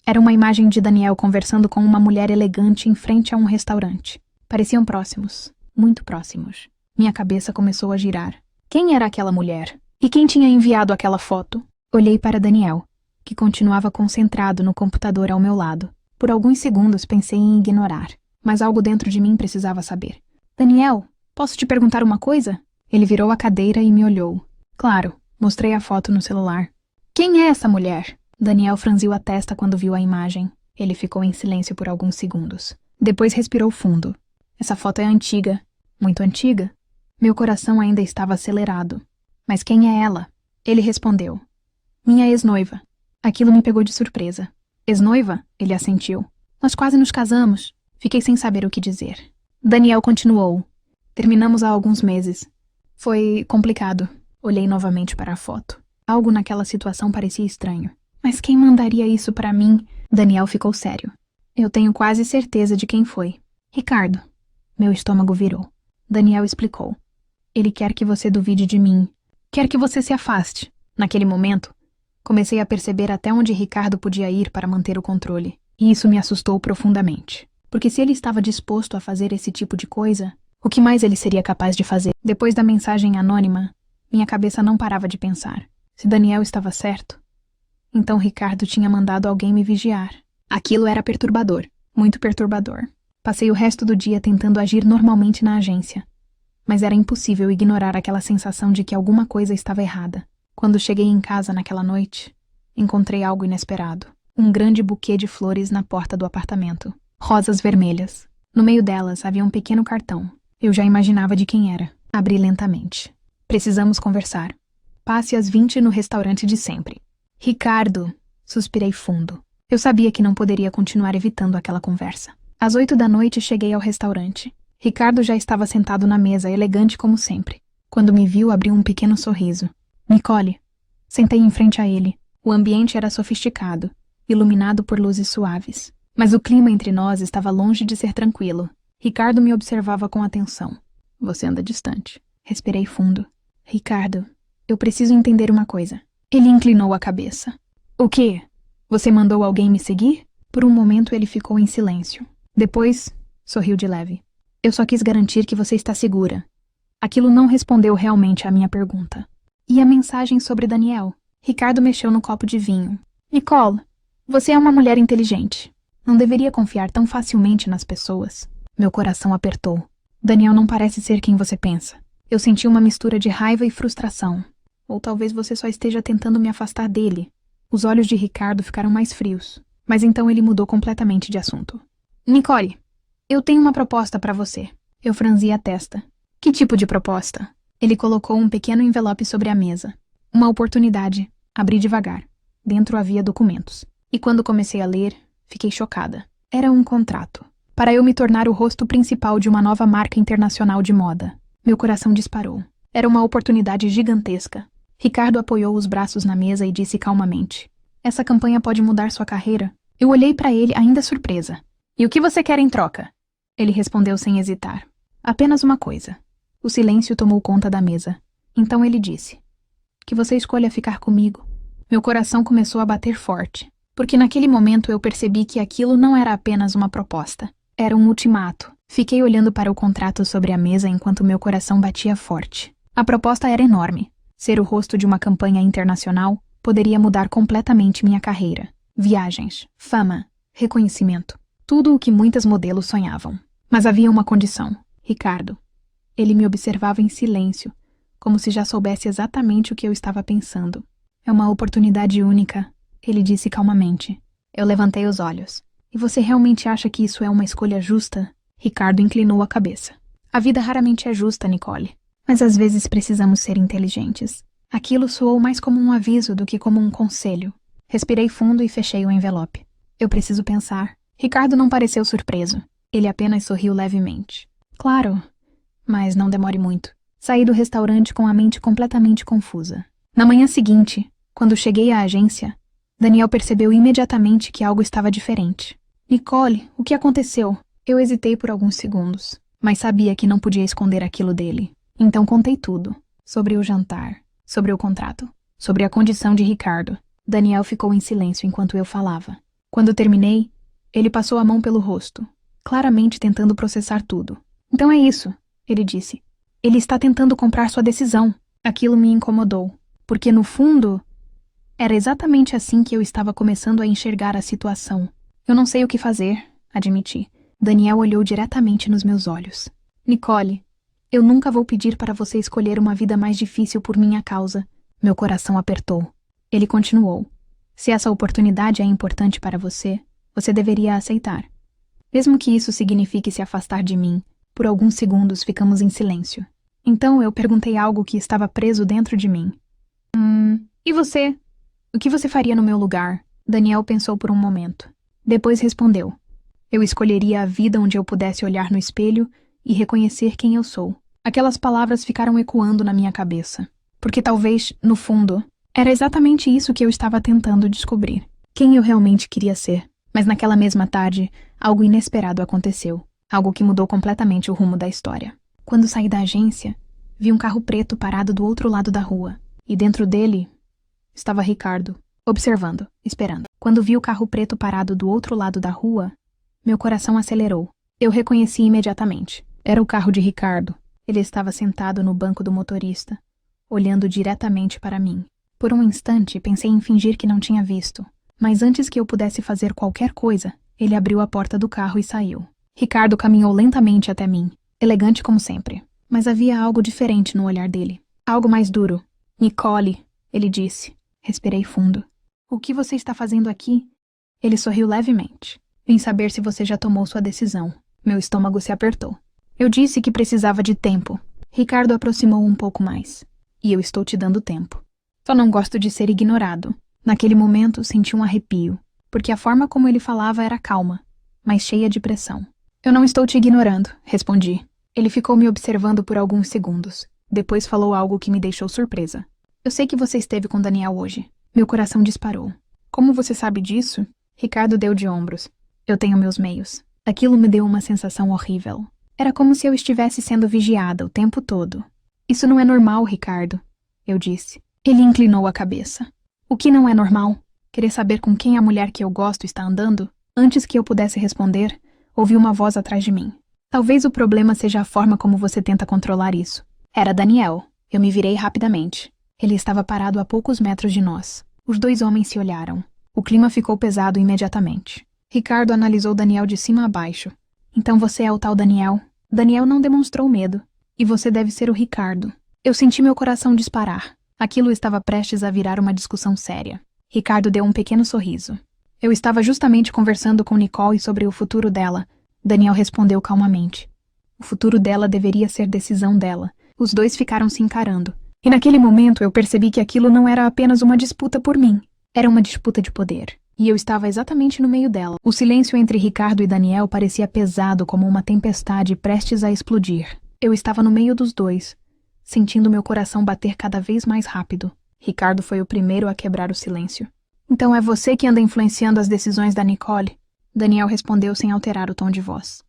Era uma imagem de Daniel conversando com uma mulher elegante em frente a um restaurante. Pareciam próximos, muito próximos. Minha cabeça começou a girar. Quem era aquela mulher? E quem tinha enviado aquela foto? Olhei para Daniel, que continuava concentrado no computador ao meu lado. Por alguns segundos pensei em ignorar, mas algo dentro de mim precisava saber. "Daniel, posso te perguntar uma coisa?" Ele virou a cadeira e me olhou. "Claro." Mostrei a foto no celular. "Quem é essa mulher?" Daniel franziu a testa quando viu a imagem. Ele ficou em silêncio por alguns segundos. Depois respirou fundo. "Essa foto é antiga." "Muito antiga?" Meu coração ainda estava acelerado. "Mas quem é ela?" Ele respondeu: "Minha ex-noiva." Aquilo me pegou de surpresa. "Ex-noiva?" Ele assentiu. "Nós quase nos casamos." Fiquei sem saber o que dizer. Daniel continuou: "Terminamos há alguns meses. Foi complicado." Olhei novamente para a foto. Algo naquela situação parecia estranho. "Mas quem mandaria isso para mim?" Daniel ficou sério. "Eu tenho quase certeza de quem foi. Ricardo." Meu estômago virou. Daniel explicou: "Ele quer que você duvide de mim. Quer que você se afaste." Naquele momento, comecei a perceber até onde Ricardo podia ir para manter o controle. E isso me assustou profundamente. Porque se ele estava disposto a fazer esse tipo de coisa, o que mais ele seria capaz de fazer? Depois da mensagem anônima, minha cabeça não parava de pensar. Se Daniel estava certo, então Ricardo tinha mandado alguém me vigiar. Aquilo era perturbador, muito perturbador. Passei o resto do dia tentando agir normalmente na agência, mas era impossível ignorar aquela sensação de que alguma coisa estava errada. Quando cheguei em casa naquela noite, encontrei algo inesperado. Um grande buquê de flores na porta do apartamento. Rosas vermelhas. No meio delas havia um pequeno cartão. Eu já imaginava de quem era. Abri lentamente. "Precisamos conversar. Passe às 20 no restaurante de sempre." "Ricardo!" Suspirei fundo. Eu sabia que não poderia continuar evitando aquela conversa. Às 8 da noite cheguei ao restaurante. Ricardo já estava sentado na mesa, elegante como sempre. Quando me viu, abriu um pequeno sorriso. "Nicole." Sentei em frente a ele. O ambiente era sofisticado, iluminado por luzes suaves. Mas o clima entre nós estava longe de ser tranquilo. Ricardo me observava com atenção. "Você anda distante." Respirei fundo. "Ricardo, eu preciso entender uma coisa." Ele inclinou a cabeça. "O quê? Você mandou alguém me seguir?" Por um momento ele ficou em silêncio. Depois, sorriu de leve. "Eu só quis garantir que você está segura." Aquilo não respondeu realmente à minha pergunta. "E a mensagem sobre Daniel?" Ricardo mexeu no copo de vinho. "Nicole, você é uma mulher inteligente. Não deveria confiar tão facilmente nas pessoas." Meu coração apertou. "Daniel não parece ser quem você pensa." Eu senti uma mistura de raiva e frustração. "Ou talvez você só esteja tentando me afastar dele." Os olhos de Ricardo ficaram mais frios, mas então ele mudou completamente de assunto. "Nicole, eu tenho uma proposta para você." Eu franzi a testa. "Que tipo de proposta?" Ele colocou um pequeno envelope sobre a mesa. "Uma oportunidade." Abri devagar. Dentro havia documentos. E quando comecei a ler, fiquei chocada. Era um contrato. Para eu me tornar o rosto principal de uma nova marca internacional de moda. Meu coração disparou. Era uma oportunidade gigantesca. Ricardo apoiou os braços na mesa e disse calmamente: "Essa campanha pode mudar sua carreira." Eu olhei para ele ainda surpresa. "E o que você quer em troca?" Ele respondeu sem hesitar: "Apenas uma coisa." O silêncio tomou conta da mesa. Então ele disse: "Que você escolha ficar comigo." Meu coração começou a bater forte, porque naquele momento eu percebi que aquilo não era apenas uma proposta. Era um ultimato. Fiquei olhando para o contrato sobre a mesa enquanto meu coração batia forte. A proposta era enorme. Ser o rosto de uma campanha internacional poderia mudar completamente minha carreira. Viagens, fama, reconhecimento. Tudo o que muitas modelos sonhavam. Mas havia uma condição. Ricardo. Ele me observava em silêncio, como se já soubesse exatamente o que eu estava pensando. "É uma oportunidade única," ele disse calmamente. Eu levantei os olhos. "E você realmente acha que isso é uma escolha justa?" Ricardo inclinou a cabeça. "A vida raramente é justa, Nicole. Mas às vezes precisamos ser inteligentes." Aquilo soou mais como um aviso do que como um conselho. Respirei fundo e fechei o envelope. "Eu preciso pensar." Ricardo não pareceu surpreso. Ele apenas sorriu levemente. Claro, mas não demore muito. Saí do restaurante com a mente completamente confusa. Na manhã seguinte, quando cheguei à agência, Daniel percebeu imediatamente que algo estava diferente. Nicole, o que aconteceu? Eu hesitei por alguns segundos, mas sabia que não podia esconder aquilo dele. Então contei tudo. Sobre o jantar, sobre o contrato, sobre a condição de Ricardo. Daniel ficou em silêncio enquanto eu falava. Quando terminei, ele passou a mão pelo rosto, claramente tentando processar tudo. Então é isso, ele disse. Ele está tentando comprar sua decisão. Aquilo me incomodou, porque no fundo, era exatamente assim que eu estava começando a enxergar a situação. Eu não sei o que fazer, admiti. Daniel olhou diretamente nos meus olhos. Nicole, eu nunca vou pedir para você escolher uma vida mais difícil por minha causa. Meu coração apertou. Ele continuou. Se essa oportunidade é importante para você, você deveria aceitar. Mesmo que isso signifique se afastar de mim, por alguns segundos ficamos em silêncio. Então eu perguntei algo que estava preso dentro de mim. E você? O que você faria no meu lugar? Daniel pensou por um momento. Depois respondeu. Eu escolheria a vida onde eu pudesse olhar no espelho e reconhecer quem eu sou. Aquelas palavras ficaram ecoando na minha cabeça. Porque talvez, no fundo, era exatamente isso que eu estava tentando descobrir. Quem eu realmente queria ser. Mas naquela mesma tarde, algo inesperado aconteceu. Algo que mudou completamente o rumo da história. Quando saí da agência, vi um carro preto parado do outro lado da rua. E dentro dele estava Ricardo, observando, esperando. Quando vi o carro preto parado do outro lado da rua, meu coração acelerou. Eu reconheci imediatamente. Era o carro de Ricardo. Ele estava sentado no banco do motorista, olhando diretamente para mim. Por um instante, pensei em fingir que não tinha visto. Mas antes que eu pudesse fazer qualquer coisa, ele abriu a porta do carro e saiu. Ricardo caminhou lentamente até mim, elegante como sempre. Mas havia algo diferente no olhar dele. Algo mais duro. Nicole, ele disse. Respirei fundo. O que você está fazendo aqui? Ele sorriu levemente. Vim saber se você já tomou sua decisão. Meu estômago se apertou. Eu disse que precisava de tempo. Ricardo aproximou um pouco mais. E eu estou te dando tempo. Só não gosto de ser ignorado. Naquele momento, senti um arrepio, porque a forma como ele falava era calma, mas cheia de pressão. Eu não estou te ignorando, respondi. Ele ficou me observando por alguns segundos. Depois falou algo que me deixou surpresa. Eu sei que você esteve com Daniel hoje. Meu coração disparou. Como você sabe disso? Ricardo deu de ombros. Eu tenho meus meios. Aquilo me deu uma sensação horrível. Era como se eu estivesse sendo vigiada o tempo todo. Isso não é normal, Ricardo, eu disse. Ele inclinou a cabeça. O que não é normal? Querer saber com quem a mulher que eu gosto está andando? Antes que eu pudesse responder, ouvi uma voz atrás de mim. Talvez o problema seja a forma como você tenta controlar isso. Era Daniel. Eu me virei rapidamente. Ele estava parado a poucos metros de nós. Os dois homens se olharam. O clima ficou pesado imediatamente. Ricardo analisou Daniel de cima a baixo. Então você é o tal Daniel? Daniel não demonstrou medo. E você deve ser o Ricardo. Eu senti meu coração disparar. Aquilo estava prestes a virar uma discussão séria. Ricardo deu um pequeno sorriso. Eu estava justamente conversando com Nicole sobre o futuro dela. Daniel respondeu calmamente. O futuro dela deveria ser decisão dela. Os dois ficaram se encarando. E naquele momento eu percebi que aquilo não era apenas uma disputa por mim. Era uma disputa de poder. E eu estava exatamente no meio dela. O silêncio entre Ricardo e Daniel parecia pesado como uma tempestade prestes a explodir. Eu estava no meio dos dois, sentindo meu coração bater cada vez mais rápido. Ricardo foi o primeiro a quebrar o silêncio. Então é você que anda influenciando as decisões da Nicole? Daniel respondeu sem alterar o tom de voz.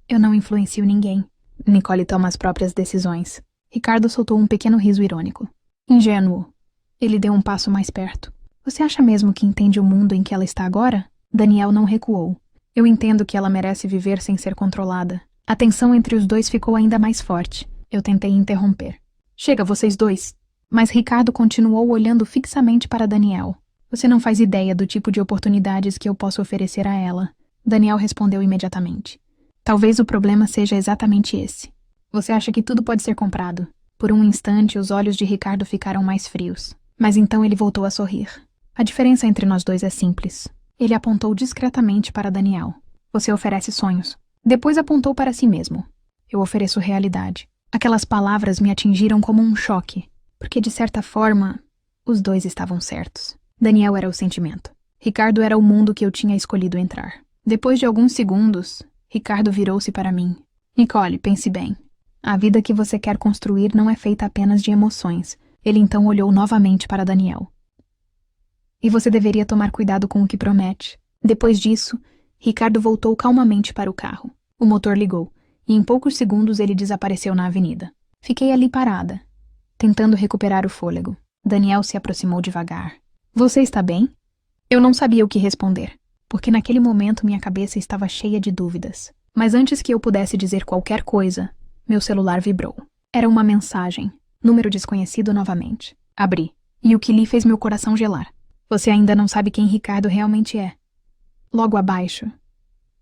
Eu não influencio ninguém. Nicole toma as próprias decisões. Ricardo soltou um pequeno riso irônico. Ingênuo. Ele deu um passo mais perto. Você acha mesmo que entende o mundo em que ela está agora? Daniel não recuou. Eu entendo que ela merece viver sem ser controlada. A tensão entre os dois ficou ainda mais forte. Eu tentei interromper. Chega, vocês dois. Mas Ricardo continuou olhando fixamente para Daniel. Você não faz ideia do tipo de oportunidades que eu posso oferecer a ela. Daniel respondeu imediatamente. Talvez o problema seja exatamente esse. Você acha que tudo pode ser comprado. Por um instante, os olhos de Ricardo ficaram mais frios. Mas então ele voltou a sorrir. A diferença entre nós dois é simples. Ele apontou discretamente para Daniel. Você oferece sonhos. Depois apontou para si mesmo. Eu ofereço realidade. Aquelas palavras me atingiram como um choque, porque de certa forma, os dois estavam certos. Daniel era o sentimento. Ricardo era o mundo que eu tinha escolhido entrar. Depois de alguns segundos, Ricardo virou-se para mim. Nicole, pense bem. A vida que você quer construir não é feita apenas de emoções. Ele então olhou novamente para Daniel. E você deveria tomar cuidado com o que promete. Depois disso, Ricardo voltou calmamente para o carro. O motor ligou, e em poucos segundos ele desapareceu na avenida. Fiquei ali parada, tentando recuperar o fôlego. Daniel se aproximou devagar. Você está bem? Eu não sabia o que responder, porque naquele momento minha cabeça estava cheia de dúvidas. Mas antes que eu pudesse dizer qualquer coisa, meu celular vibrou. Era uma mensagem, número desconhecido novamente. Abri, e o que li fez meu coração gelar. Você ainda não sabe quem Ricardo realmente é. Logo abaixo,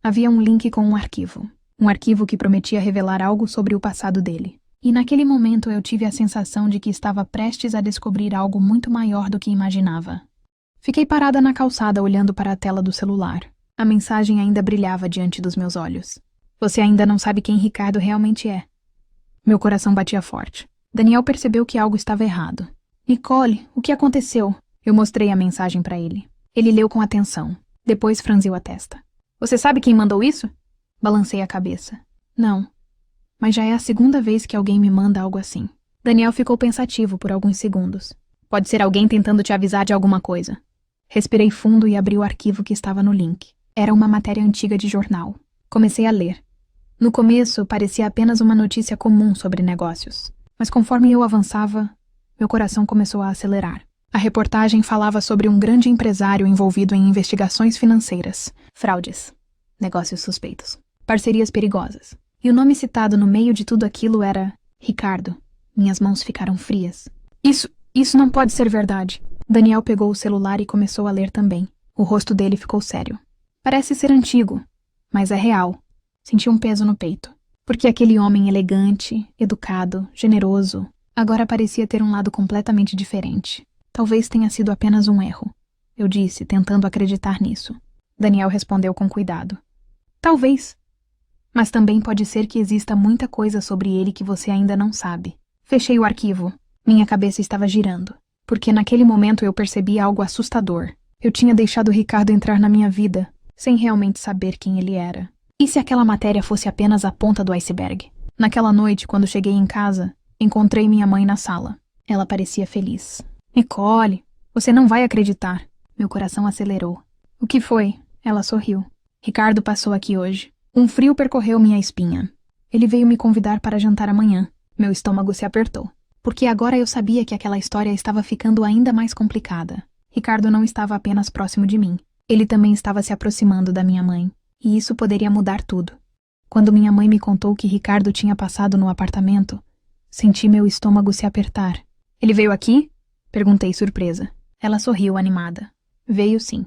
havia um link com um arquivo. Um arquivo que prometia revelar algo sobre o passado dele. E naquele momento eu tive a sensação de que estava prestes a descobrir algo muito maior do que imaginava. Fiquei parada na calçada olhando para a tela do celular. A mensagem ainda brilhava diante dos meus olhos. Você ainda não sabe quem Ricardo realmente é. Meu coração batia forte. Daniel percebeu que algo estava errado. Nicole, o que aconteceu? Eu mostrei a mensagem para ele. Ele leu com atenção. Depois franziu a testa. Você sabe quem mandou isso? Balancei a cabeça. Não. Mas já é a segunda vez que alguém me manda algo assim. Daniel ficou pensativo por alguns segundos. Pode ser alguém tentando te avisar de alguma coisa. Respirei fundo e abri o arquivo que estava no link. Era uma matéria antiga de jornal. Comecei a ler. No começo, parecia apenas uma notícia comum sobre negócios. Mas conforme eu avançava, meu coração começou a acelerar. A reportagem falava sobre um grande empresário envolvido em investigações financeiras, fraudes, negócios suspeitos, parcerias perigosas. E o nome citado no meio de tudo aquilo era Ricardo. Minhas mãos ficaram frias. Isso não pode ser verdade. Daniel pegou o celular e começou a ler também. O rosto dele ficou sério. Parece ser antigo, mas é real. Senti um peso no peito. Porque aquele homem elegante, educado, generoso, agora parecia ter um lado completamente diferente. Talvez tenha sido apenas um erro, eu disse, tentando acreditar nisso. Daniel respondeu com cuidado. Talvez. Mas também pode ser que exista muita coisa sobre ele que você ainda não sabe. Fechei o arquivo. Minha cabeça estava girando. Porque naquele momento eu percebi algo assustador. Eu tinha deixado Ricardo entrar na minha vida, sem realmente saber quem ele era. E se aquela matéria fosse apenas a ponta do iceberg? Naquela noite, quando cheguei em casa, encontrei minha mãe na sala. Ela parecia feliz. Nicole, você não vai acreditar. Meu coração acelerou. O que foi? Ela sorriu. Ricardo passou aqui hoje. Um frio percorreu minha espinha. Ele veio me convidar para jantar amanhã. Meu estômago se apertou. Porque agora eu sabia que aquela história estava ficando ainda mais complicada. Ricardo não estava apenas próximo de mim. Ele também estava se aproximando da minha mãe. E isso poderia mudar tudo. Quando minha mãe me contou que Ricardo tinha passado no apartamento, senti meu estômago se apertar. Ele veio aqui? Perguntei surpresa. Ela sorriu animada. Veio sim.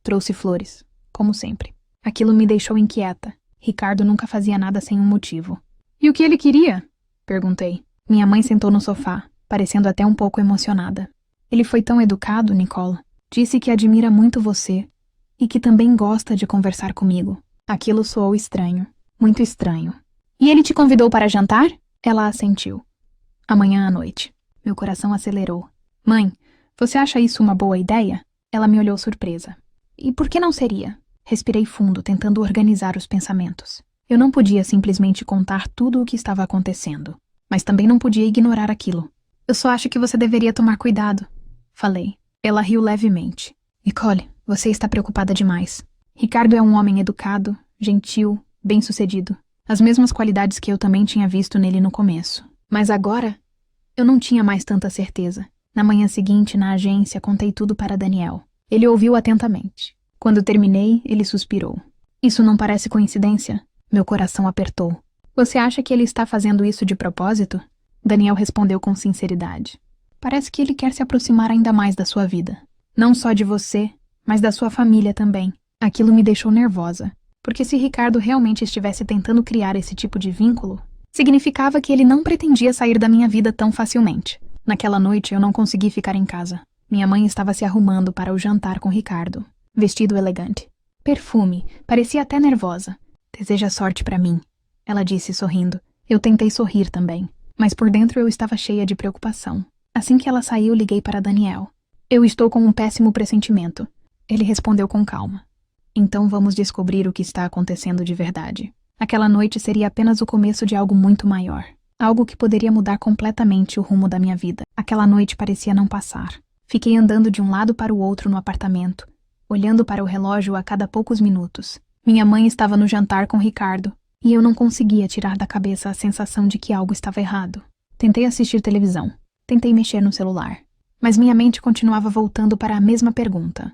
Trouxe flores, como sempre. Aquilo me deixou inquieta. Ricardo nunca fazia nada sem um motivo. E o que ele queria? Perguntei. Minha mãe sentou no sofá, parecendo até um pouco emocionada. Ele foi tão educado, Nicole. Disse que admira muito você e que também gosta de conversar comigo. Aquilo soou estranho. Muito estranho. E ele te convidou para jantar? Ela assentiu. Amanhã à noite. Meu coração acelerou. Mãe, você acha isso uma boa ideia? Ela me olhou surpresa. E por que não seria? Respirei fundo, tentando organizar os pensamentos. Eu não podia simplesmente contar tudo o que estava acontecendo, mas também não podia ignorar aquilo. Eu só acho que você deveria tomar cuidado, falei. Ela riu levemente. Nicole, você está preocupada demais. Ricardo é um homem educado, gentil, bem-sucedido. As mesmas qualidades que eu também tinha visto nele no começo. Mas agora, eu não tinha mais tanta certeza. Na manhã seguinte, na agência, contei tudo para Daniel. Ele ouviu atentamente. Quando terminei, ele suspirou. Isso não parece coincidência? Meu coração apertou. Você acha que ele está fazendo isso de propósito? Daniel respondeu com sinceridade. Parece que ele quer se aproximar ainda mais da sua vida. Não só de você, mas da sua família também. Aquilo me deixou nervosa. Porque se Ricardo realmente estivesse tentando criar esse tipo de vínculo, significava que ele não pretendia sair da minha vida tão facilmente. Naquela noite eu não consegui ficar em casa. Minha mãe estava se arrumando para o jantar com Ricardo. Vestido elegante. Perfume. Parecia até nervosa. Deseja sorte para mim, ela disse sorrindo. Eu tentei sorrir também, mas por dentro eu estava cheia de preocupação. Assim que ela saiu, liguei para Daniel. Eu estou com um péssimo pressentimento. Ele respondeu com calma. Então vamos descobrir o que está acontecendo de verdade. Aquela noite seria apenas o começo de algo muito maior. Algo que poderia mudar completamente o rumo da minha vida. Aquela noite parecia não passar. Fiquei andando de um lado para o outro no apartamento, olhando para o relógio a cada poucos minutos. Minha mãe estava no jantar com Ricardo, e eu não conseguia tirar da cabeça a sensação de que algo estava errado. Tentei assistir televisão. Tentei mexer no celular. Mas minha mente continuava voltando para a mesma pergunta.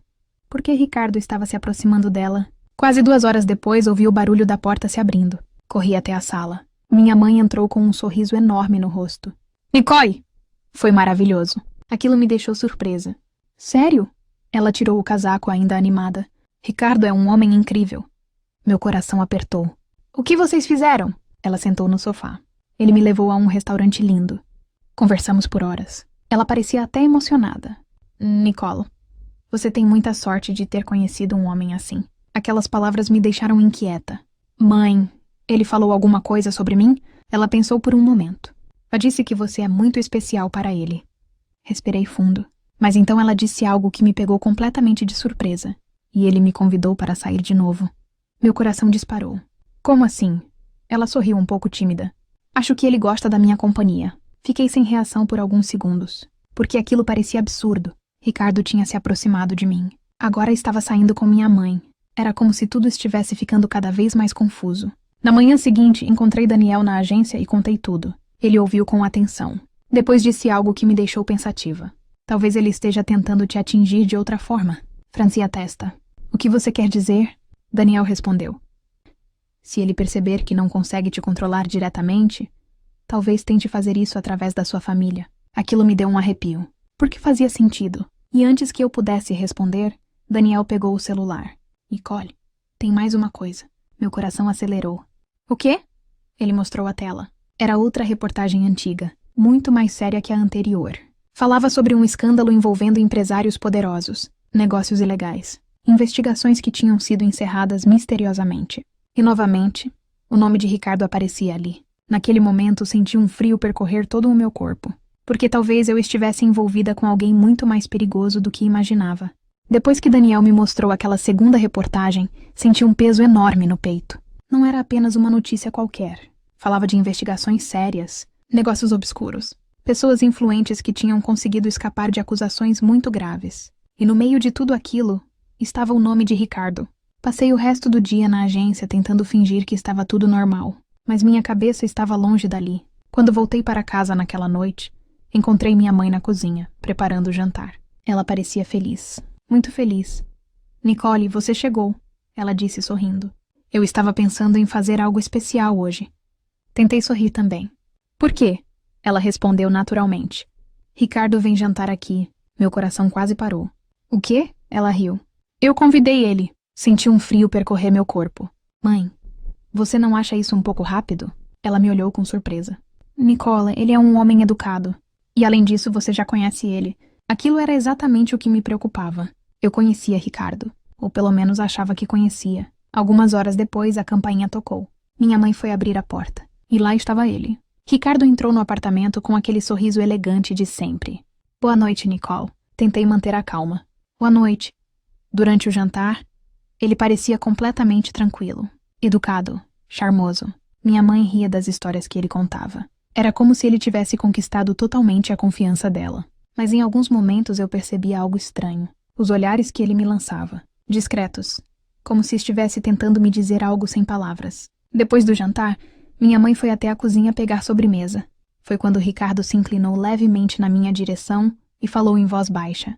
Por que Ricardo estava se aproximando dela? Quase 2 horas depois, ouvi o barulho da porta se abrindo. Corri até a sala. Minha mãe entrou com um sorriso enorme no rosto. Nicole! Foi maravilhoso. Aquilo me deixou surpresa. Sério? Ela tirou o casaco ainda animada. Ricardo é um homem incrível. Meu coração apertou. O que vocês fizeram? Ela sentou no sofá. Ele me levou a um restaurante lindo. Conversamos por horas. Ela parecia até emocionada. Nicole, você tem muita sorte de ter conhecido um homem assim. Aquelas palavras me deixaram inquieta. Mãe, ele falou alguma coisa sobre mim? Ela pensou por um momento. Ela disse que você é muito especial para ele. Respirei fundo. Mas então ela disse algo que me pegou completamente de surpresa. E ele me convidou para sair de novo. Meu coração disparou. Como assim? Ela sorriu um pouco tímida. Acho que ele gosta da minha companhia. Fiquei sem reação por alguns segundos. Porque aquilo parecia absurdo. Ricardo tinha se aproximado de mim. Agora estava saindo com minha mãe. Era como se tudo estivesse ficando cada vez mais confuso. Na manhã seguinte, encontrei Daniel na agência e contei tudo. Ele ouviu com atenção. Depois disse algo que me deixou pensativa. Talvez ele esteja tentando te atingir de outra forma. Franzi a testa. O que você quer dizer? Daniel respondeu. Se ele perceber que não consegue te controlar diretamente, talvez tente fazer isso através da sua família. Aquilo me deu um arrepio. Porque fazia sentido. E antes que eu pudesse responder, Daniel pegou o celular. Nicole, tem mais uma coisa. Meu coração acelerou. O quê? Ele mostrou a tela. Era outra reportagem antiga, muito mais séria que a anterior. Falava sobre um escândalo envolvendo empresários poderosos, negócios ilegais, investigações que tinham sido encerradas misteriosamente. E novamente, o nome de Ricardo aparecia ali. Naquele momento, senti um frio percorrer todo o meu corpo. Porque talvez eu estivesse envolvida com alguém muito mais perigoso do que imaginava. Depois que Daniel me mostrou aquela segunda reportagem, senti um peso enorme no peito. Não era apenas uma notícia qualquer. Falava de investigações sérias, negócios obscuros, pessoas influentes que tinham conseguido escapar de acusações muito graves. E no meio de tudo aquilo, estava o nome de Ricardo. Passei o resto do dia na agência tentando fingir que estava tudo normal, mas minha cabeça estava longe dali. Quando voltei para casa naquela noite, encontrei minha mãe na cozinha, preparando o jantar. Ela parecia feliz. Muito feliz. Nicole, você chegou, ela disse sorrindo. Eu estava pensando em fazer algo especial hoje. Tentei sorrir também. Por quê? Ela respondeu naturalmente. Ricardo vem jantar aqui. Meu coração quase parou. O quê? Ela riu. Eu convidei ele. Senti um frio percorrer meu corpo. Mãe, você não acha isso um pouco rápido? Ela me olhou com surpresa. Nicole, ele é um homem educado. E além disso, você já conhece ele. Aquilo era exatamente o que me preocupava. Eu conhecia Ricardo, ou pelo menos achava que conhecia. Algumas horas depois, a campainha tocou. Minha mãe foi abrir a porta, e lá estava ele. Ricardo entrou no apartamento com aquele sorriso elegante de sempre. Boa noite, Nicole. Tentei manter a calma. Boa noite. Durante o jantar, ele parecia completamente tranquilo, educado, charmoso. Minha mãe ria das histórias que ele contava. Era como se ele tivesse conquistado totalmente a confiança dela. Mas em alguns momentos eu percebia algo estranho. Os olhares que ele me lançava, discretos, como se estivesse tentando me dizer algo sem palavras. Depois do jantar, minha mãe foi até a cozinha pegar sobremesa. Foi quando Ricardo se inclinou levemente na minha direção e falou em voz baixa.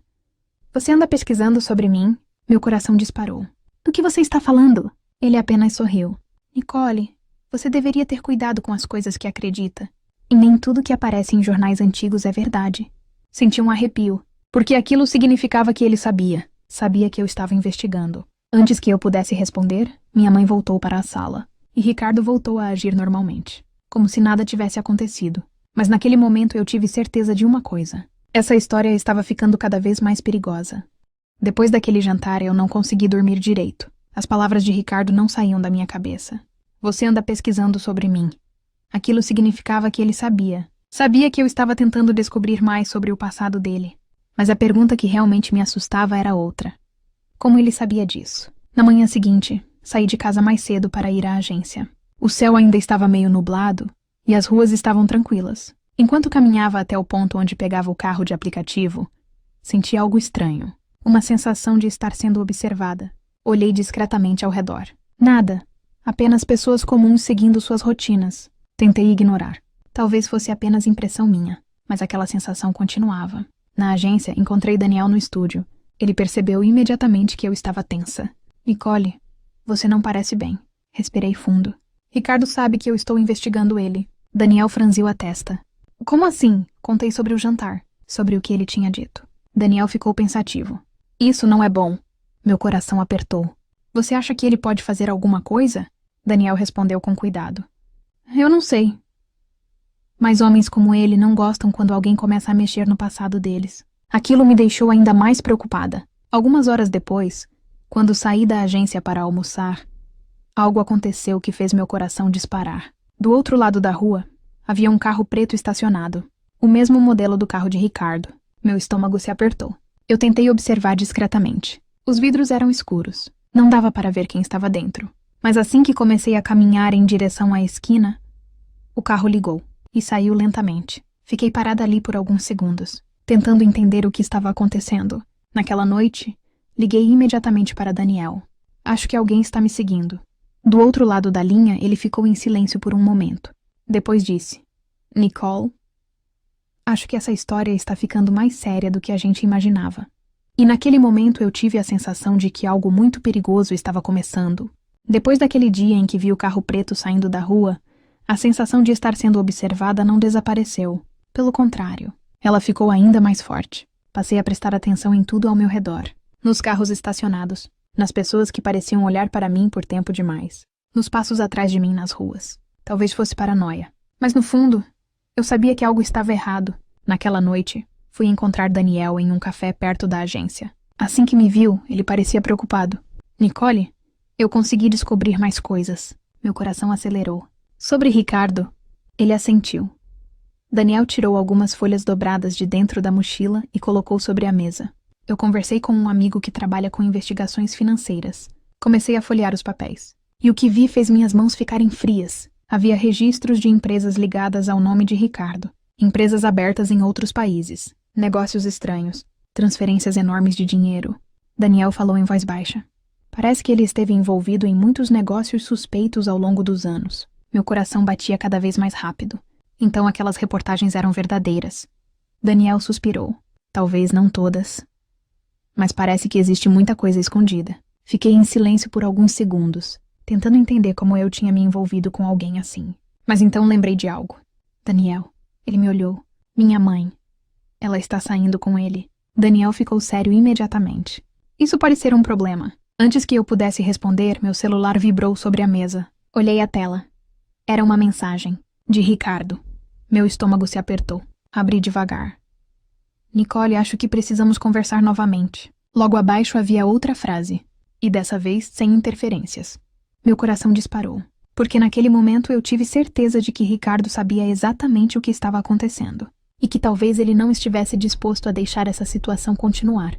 Você anda pesquisando sobre mim? Meu coração disparou. Do que você está falando? Ele apenas sorriu. Nicole, você deveria ter cuidado com as coisas que acredita. E nem tudo que aparece em jornais antigos é verdade. Senti um arrepio. Porque aquilo significava que ele sabia. Sabia que eu estava investigando. Antes que eu pudesse responder, minha mãe voltou para a sala. E Ricardo voltou a agir normalmente. Como se nada tivesse acontecido. Mas naquele momento eu tive certeza de uma coisa. Essa história estava ficando cada vez mais perigosa. Depois daquele jantar eu não consegui dormir direito. As palavras de Ricardo não saíam da minha cabeça. Você anda pesquisando sobre mim. Aquilo significava que ele sabia. Sabia que eu estava tentando descobrir mais sobre o passado dele. Mas a pergunta que realmente me assustava era outra. Como ele sabia disso? Na manhã seguinte, saí de casa mais cedo para ir à agência. O céu ainda estava meio nublado e as ruas estavam tranquilas. Enquanto caminhava até o ponto onde pegava o carro de aplicativo, senti algo estranho. Uma sensação de estar sendo observada. Olhei discretamente ao redor. Nada. Apenas pessoas comuns seguindo suas rotinas. Tentei ignorar. Talvez fosse apenas impressão minha, mas aquela sensação continuava. Na agência, encontrei Daniel no estúdio. Ele percebeu imediatamente que eu estava tensa. Nicole, você não parece bem. Respirei fundo. Ricardo sabe que eu estou investigando ele. Daniel franziu a testa. Como assim? Contei sobre o jantar, sobre o que ele tinha dito. Daniel ficou pensativo. Isso não é bom. Meu coração apertou. Você acha que ele pode fazer alguma coisa? Daniel respondeu com cuidado. Eu não sei. Mas homens como ele não gostam quando alguém começa a mexer no passado deles. Aquilo me deixou ainda mais preocupada. Algumas horas depois, quando saí da agência para almoçar, algo aconteceu que fez meu coração disparar. Do outro lado da rua, havia um carro preto estacionado, o mesmo modelo do carro de Ricardo. Meu estômago se apertou. Eu tentei observar discretamente. Os vidros eram escuros. Não dava para ver quem estava dentro. Mas assim que comecei a caminhar em direção à esquina, o carro ligou e saiu lentamente. Fiquei parada ali por alguns segundos, tentando entender o que estava acontecendo. Naquela noite, liguei imediatamente para Daniel. Acho que alguém está me seguindo. Do outro lado da linha, ele ficou em silêncio por um momento. Depois disse: Nicole, acho que essa história está ficando mais séria do que a gente imaginava. E naquele momento eu tive a sensação de que algo muito perigoso estava começando. Depois daquele dia em que vi o carro preto saindo da rua, a sensação de estar sendo observada não desapareceu. Pelo contrário, ela ficou ainda mais forte. Passei a prestar atenção em tudo ao meu redor. Nos carros estacionados, nas pessoas que pareciam olhar para mim por tempo demais, nos passos atrás de mim nas ruas. Talvez fosse paranoia. Mas no fundo, eu sabia que algo estava errado. Naquela noite, fui encontrar Daniel em um café perto da agência. Assim que me viu, ele parecia preocupado. Nicole, eu consegui descobrir mais coisas. Meu coração acelerou. Sobre Ricardo, ele assentiu. Daniel tirou algumas folhas dobradas de dentro da mochila e colocou sobre a mesa. Eu conversei com um amigo que trabalha com investigações financeiras. Comecei a folhear os papéis. E o que vi fez minhas mãos ficarem frias. Havia registros de empresas ligadas ao nome de Ricardo. Empresas abertas em outros países. Negócios estranhos. Transferências enormes de dinheiro. Daniel falou em voz baixa. Parece que ele esteve envolvido em muitos negócios suspeitos ao longo dos anos. Meu coração batia cada vez mais rápido. Então aquelas reportagens eram verdadeiras. Daniel suspirou. Talvez não todas. Mas parece que existe muita coisa escondida. Fiquei em silêncio por alguns segundos, tentando entender como eu tinha me envolvido com alguém assim. Mas então lembrei de algo. Daniel. Ele me olhou. Minha mãe. Ela está saindo com ele. Daniel ficou sério imediatamente. Isso pode ser um problema. Antes que eu pudesse responder, meu celular vibrou sobre a mesa. Olhei a tela. Era uma mensagem. De Ricardo. Meu estômago se apertou. Abri devagar. Nicole, acho que precisamos conversar novamente. Logo abaixo havia outra frase. E dessa vez sem interferências. Meu coração disparou. Porque naquele momento eu tive certeza de que Ricardo sabia exatamente o que estava acontecendo. E que talvez ele não estivesse disposto a deixar essa situação continuar.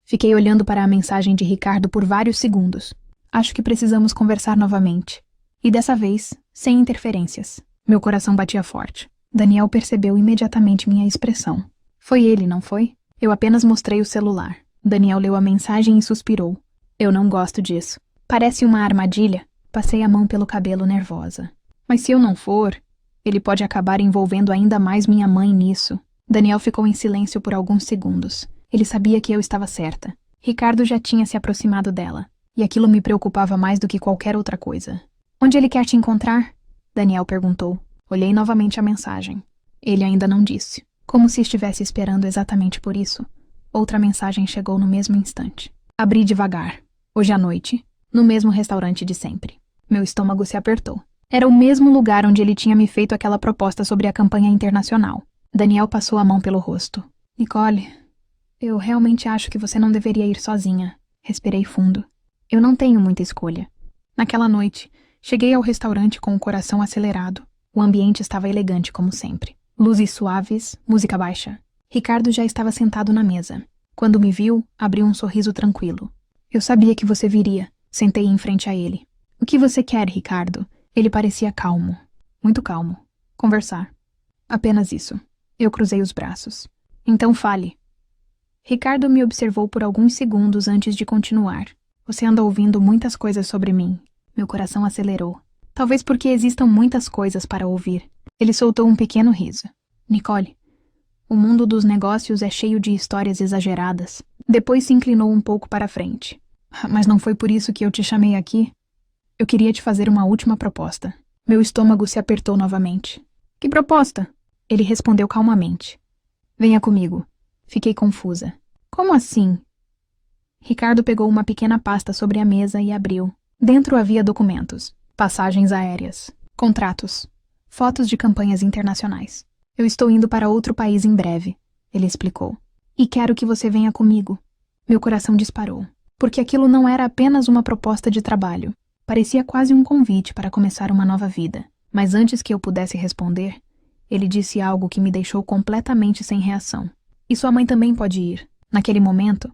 Fiquei olhando para a mensagem de Ricardo por vários segundos. Acho que precisamos conversar novamente. E dessa vez, sem interferências. Meu coração batia forte. Daniel percebeu imediatamente minha expressão. Foi ele, não foi? Eu apenas mostrei o celular. Daniel leu a mensagem e suspirou. Eu não gosto disso. Parece uma armadilha. Passei a mão pelo cabelo nervosa. Mas se eu não for, ele pode acabar envolvendo ainda mais minha mãe nisso. Daniel ficou em silêncio por alguns segundos. Ele sabia que eu estava certa. Ricardo já tinha se aproximado dela. E aquilo me preocupava mais do que qualquer outra coisa. Onde ele quer te encontrar? Daniel perguntou. Olhei novamente a mensagem. Ele ainda não disse. Como se estivesse esperando exatamente por isso. Outra mensagem chegou no mesmo instante. Abri devagar. Hoje à noite, no mesmo restaurante de sempre. Meu estômago se apertou. Era o mesmo lugar onde ele tinha me feito aquela proposta sobre a campanha internacional. Daniel passou a mão pelo rosto. Nicole, eu realmente acho que você não deveria ir sozinha. Respirei fundo. Eu não tenho muita escolha. Naquela noite, cheguei ao restaurante com o coração acelerado. O ambiente estava elegante como sempre. Luzes suaves, música baixa. Ricardo já estava sentado na mesa. Quando me viu, abriu um sorriso tranquilo. Eu sabia que você viria. Sentei em frente a ele. O que você quer, Ricardo? Ele parecia calmo. Muito calmo. Conversar. Apenas isso. Eu cruzei os braços. Então fale. Ricardo me observou por alguns segundos antes de continuar. Você anda ouvindo muitas coisas sobre mim. Meu coração acelerou. Talvez porque existam muitas coisas para ouvir. Ele soltou um pequeno riso. Nicole, o mundo dos negócios é cheio de histórias exageradas. Depois se inclinou um pouco para a frente. Mas não foi por isso que eu te chamei aqui? Eu queria te fazer uma última proposta. Meu estômago se apertou novamente. Que proposta? Ele respondeu calmamente. Venha comigo. Fiquei confusa. Como assim? Ricardo pegou uma pequena pasta sobre a mesa e abriu. Dentro havia documentos, passagens aéreas, contratos, fotos de campanhas internacionais. Eu estou indo para outro país em breve, ele explicou. E quero que você venha comigo. Meu coração disparou, porque aquilo não era apenas uma proposta de trabalho. Parecia quase um convite para começar uma nova vida. Mas antes que eu pudesse responder, ele disse algo que me deixou completamente sem reação. E sua mãe também pode ir. Naquele momento,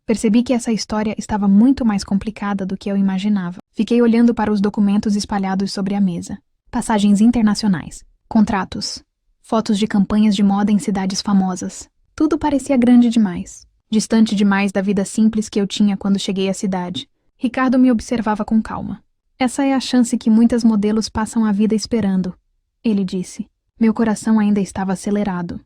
percebi que essa história estava muito mais complicada do que eu imaginava. Fiquei olhando para os documentos espalhados sobre a mesa. Passagens internacionais, contratos, fotos de campanhas de moda em cidades famosas. Tudo parecia grande demais, distante demais da vida simples que eu tinha quando cheguei à cidade. Ricardo me observava com calma. Essa é a chance que muitas modelos passam a vida esperando, ele disse. Meu coração ainda estava acelerado.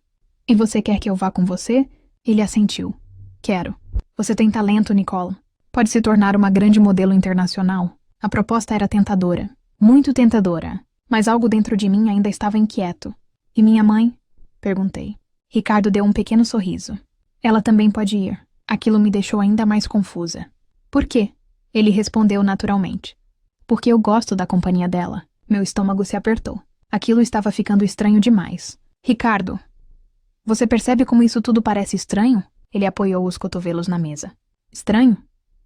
E você quer que eu vá com você? Ele assentiu. Quero. Você tem talento, Nicole. Pode se tornar uma grande modelo internacional. A proposta era tentadora. Muito tentadora. Mas algo dentro de mim ainda estava inquieto. E minha mãe? Perguntei. Ricardo deu um pequeno sorriso. Ela também pode ir. Aquilo me deixou ainda mais confusa. Por quê? Ele respondeu naturalmente. Porque eu gosto da companhia dela. Meu estômago se apertou. Aquilo estava ficando estranho demais. Ricardo, você percebe como isso tudo parece estranho? Ele apoiou os cotovelos na mesa. Estranho?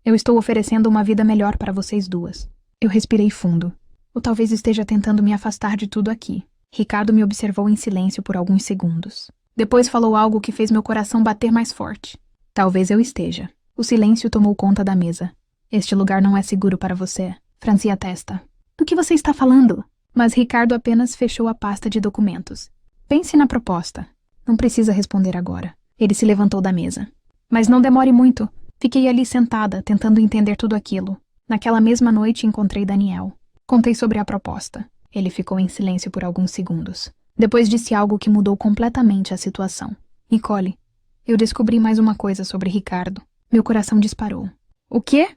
Eu estou oferecendo uma vida melhor para vocês duas. Eu respirei fundo. Ou talvez esteja tentando me afastar de tudo aqui. Ricardo me observou em silêncio por alguns segundos. Depois falou algo que fez meu coração bater mais forte. Talvez eu esteja. O silêncio tomou conta da mesa. Este lugar não é seguro para você. Franzi a testa. Do que você está falando? Mas Ricardo apenas fechou a pasta de documentos. Pense na proposta. Não precisa responder agora. Ele se levantou da mesa. Mas não demore muito. Fiquei ali sentada, tentando entender tudo aquilo. Naquela mesma noite encontrei Daniel. Contei sobre a proposta. Ele ficou em silêncio por alguns segundos. Depois disse algo que mudou completamente a situação. Nicole, eu descobri mais uma coisa sobre Ricardo. Meu coração disparou. O quê?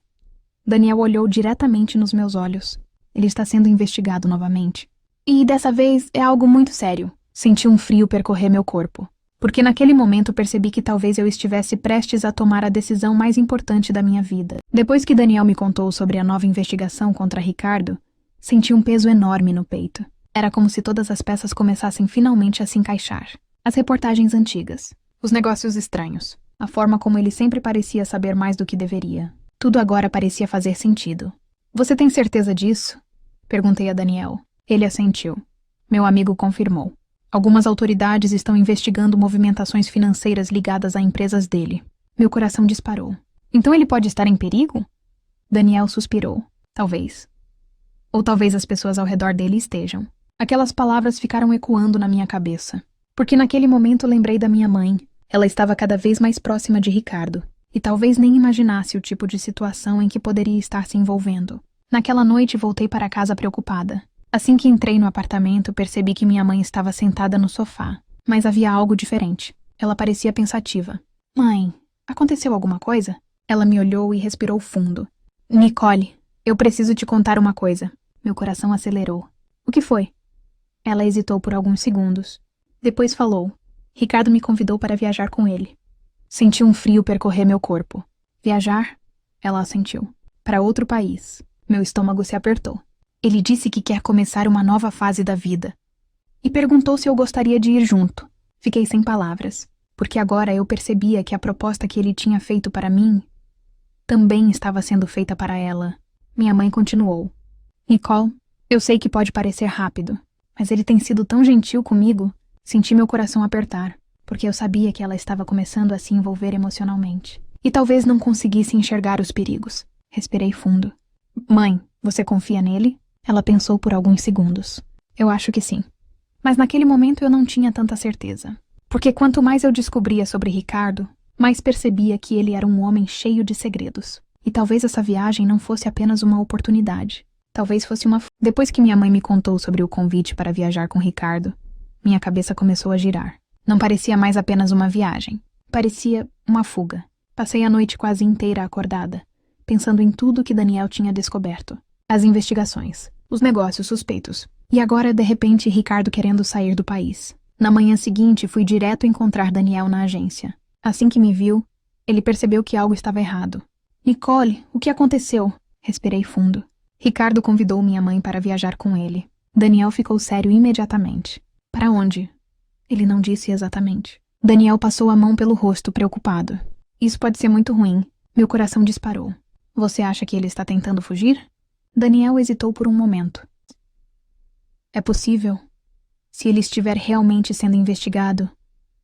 Daniel olhou diretamente nos meus olhos. Ele está sendo investigado novamente. E dessa vez é algo muito sério. Senti um frio percorrer meu corpo. Porque naquele momento percebi que talvez eu estivesse prestes a tomar a decisão mais importante da minha vida. Depois que Daniel me contou sobre a nova investigação contra Ricardo, senti um peso enorme no peito. Era como se todas as peças começassem finalmente a se encaixar. As reportagens antigas, os negócios estranhos, a forma como ele sempre parecia saber mais do que deveria. Tudo agora parecia fazer sentido. Você tem certeza disso? Perguntei a Daniel. Ele assentiu. Meu amigo confirmou. Algumas autoridades estão investigando movimentações financeiras ligadas a empresas dele. Meu coração disparou. Então ele pode estar em perigo? Daniel suspirou. Talvez. Ou talvez as pessoas ao redor dele estejam. Aquelas palavras ficaram ecoando na minha cabeça. Porque naquele momento lembrei da minha mãe. Ela estava cada vez mais próxima de Ricardo. E talvez nem imaginasse o tipo de situação em que poderia estar se envolvendo. Naquela noite voltei para casa preocupada. Assim que entrei no apartamento, percebi que minha mãe estava sentada no sofá. Mas havia algo diferente. Ela parecia pensativa. Mãe, aconteceu alguma coisa? Ela me olhou e respirou fundo. Nicole, eu preciso te contar uma coisa. Meu coração acelerou. O que foi? Ela hesitou por alguns segundos. Depois falou. Ricardo me convidou para viajar com ele. Senti um frio percorrer meu corpo. Viajar? Ela assentiu. Para outro país. Meu estômago se apertou. Ele disse que quer começar uma nova fase da vida. E perguntou se eu gostaria de ir junto. Fiquei sem palavras, porque agora eu percebia que a proposta que ele tinha feito para mim também estava sendo feita para ela. Minha mãe continuou. Nicole, eu sei que pode parecer rápido, mas ele tem sido tão gentil comigo. Senti meu coração apertar, porque eu sabia que ela estava começando a se envolver emocionalmente. E talvez não conseguisse enxergar os perigos. Respirei fundo. Mãe, você confia nele? Ela pensou por alguns segundos. Eu acho que sim. Mas naquele momento eu não tinha tanta certeza. Porque quanto mais eu descobria sobre Ricardo, mais percebia que ele era um homem cheio de segredos. E talvez essa viagem não fosse apenas uma oportunidade. Talvez fosse uma... Depois que minha mãe me contou sobre o convite para viajar com Ricardo, minha cabeça começou a girar. Não parecia mais apenas uma viagem. Parecia uma fuga. Passei a noite quase inteira acordada, pensando em tudo que Daniel tinha descoberto. As investigações, os negócios suspeitos. E agora, de repente, Ricardo querendo sair do país. Na manhã seguinte, fui direto encontrar Daniel na agência. Assim que me viu, ele percebeu que algo estava errado. Nicole, o que aconteceu? Respirei fundo. Ricardo convidou minha mãe para viajar com ele. Daniel ficou sério imediatamente. Para onde? Ele não disse exatamente. Daniel passou a mão pelo rosto, preocupado. Isso pode ser muito ruim. Meu coração disparou. Você acha que ele está tentando fugir? Daniel hesitou por um momento. É possível. Se ele estiver realmente sendo investigado,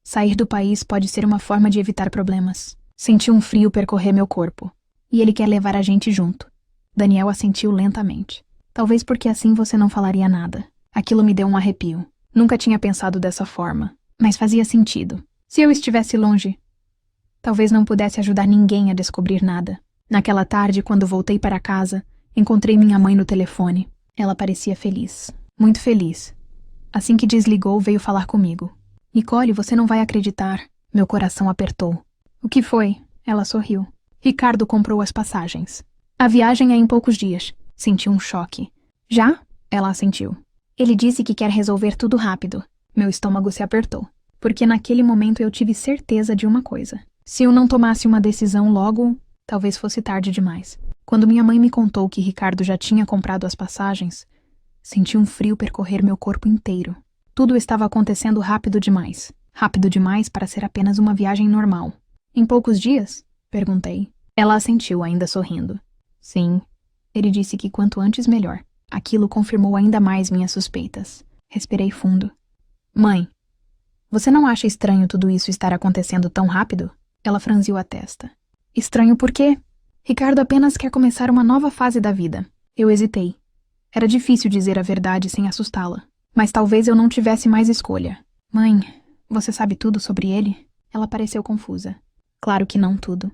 sair do país pode ser uma forma de evitar problemas. Senti um frio percorrer meu corpo. E ele quer levar a gente junto. Daniel assentiu lentamente. Talvez porque assim você não falaria nada. Aquilo me deu um arrepio. Nunca tinha pensado dessa forma. Mas fazia sentido. Se eu estivesse longe, talvez não pudesse ajudar ninguém a descobrir nada. Naquela tarde, quando voltei para casa, encontrei minha mãe no telefone. Ela parecia feliz. Muito feliz. Assim que desligou, veio falar comigo. Nicole, você não vai acreditar. Meu coração apertou. O que foi? Ela sorriu. Ricardo comprou as passagens. A viagem é em poucos dias. Senti um choque. Já? Ela assentiu. Ele disse que quer resolver tudo rápido. Meu estômago se apertou. Porque naquele momento eu tive certeza de uma coisa. Se eu não tomasse uma decisão logo, talvez fosse tarde demais. Quando minha mãe me contou que Ricardo já tinha comprado as passagens, senti um frio percorrer meu corpo inteiro. Tudo estava acontecendo rápido demais. Rápido demais para ser apenas uma viagem normal. Em poucos dias? Perguntei. Ela assentiu, ainda sorrindo. Sim. Ele disse que quanto antes melhor. Aquilo confirmou ainda mais minhas suspeitas. Respirei fundo. Mãe, você não acha estranho tudo isso estar acontecendo tão rápido? Ela franziu a testa. Estranho por quê? Ricardo apenas quer começar uma nova fase da vida. Eu hesitei. Era difícil dizer a verdade sem assustá-la. Mas talvez eu não tivesse mais escolha. Mãe, você sabe tudo sobre ele? Ela pareceu confusa. Claro que não tudo.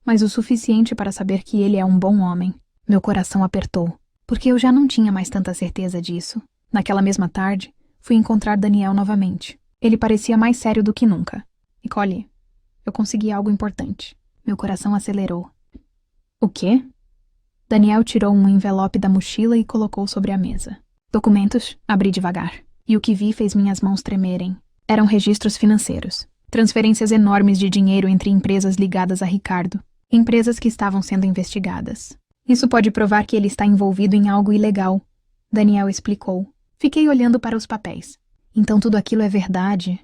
Mas o suficiente para saber que ele é um bom homem. Meu coração apertou, porque eu já não tinha mais tanta certeza disso. Naquela mesma tarde, fui encontrar Daniel novamente. Ele parecia mais sério do que nunca. Nicole, eu consegui algo importante. Meu coração acelerou. O quê? Daniel tirou um envelope da mochila e colocou sobre a mesa. Documentos, abri devagar. E o que vi fez minhas mãos tremerem. Eram registros financeiros. Transferências enormes de dinheiro entre empresas ligadas a Ricardo. Empresas que estavam sendo investigadas. Isso pode provar que ele está envolvido em algo ilegal. Daniel explicou. Fiquei olhando para os papéis. Então tudo aquilo é verdade?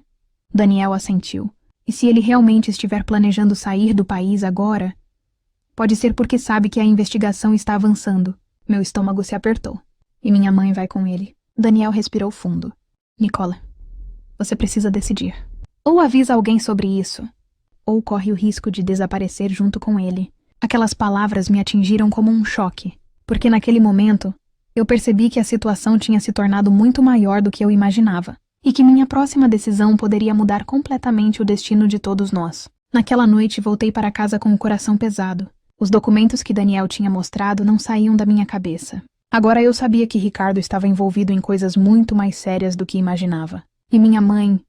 Daniel assentiu. E se ele realmente estiver planejando sair do país agora? Pode ser porque sabe que a investigação está avançando. Meu estômago se apertou. E minha mãe vai com ele. Daniel respirou fundo. Nicola, você precisa decidir. Ou avisa alguém sobre isso, ou corre o risco de desaparecer junto com ele. Aquelas palavras me atingiram como um choque, porque naquele momento eu percebi que a situação tinha se tornado muito maior do que eu imaginava, e que minha próxima decisão poderia mudar completamente o destino de todos nós. Naquela noite voltei para casa com o coração pesado. Os documentos que Daniel tinha mostrado não saíam da minha cabeça. Agora eu sabia que Ricardo estava envolvido em coisas muito mais sérias do que imaginava. E minha mãe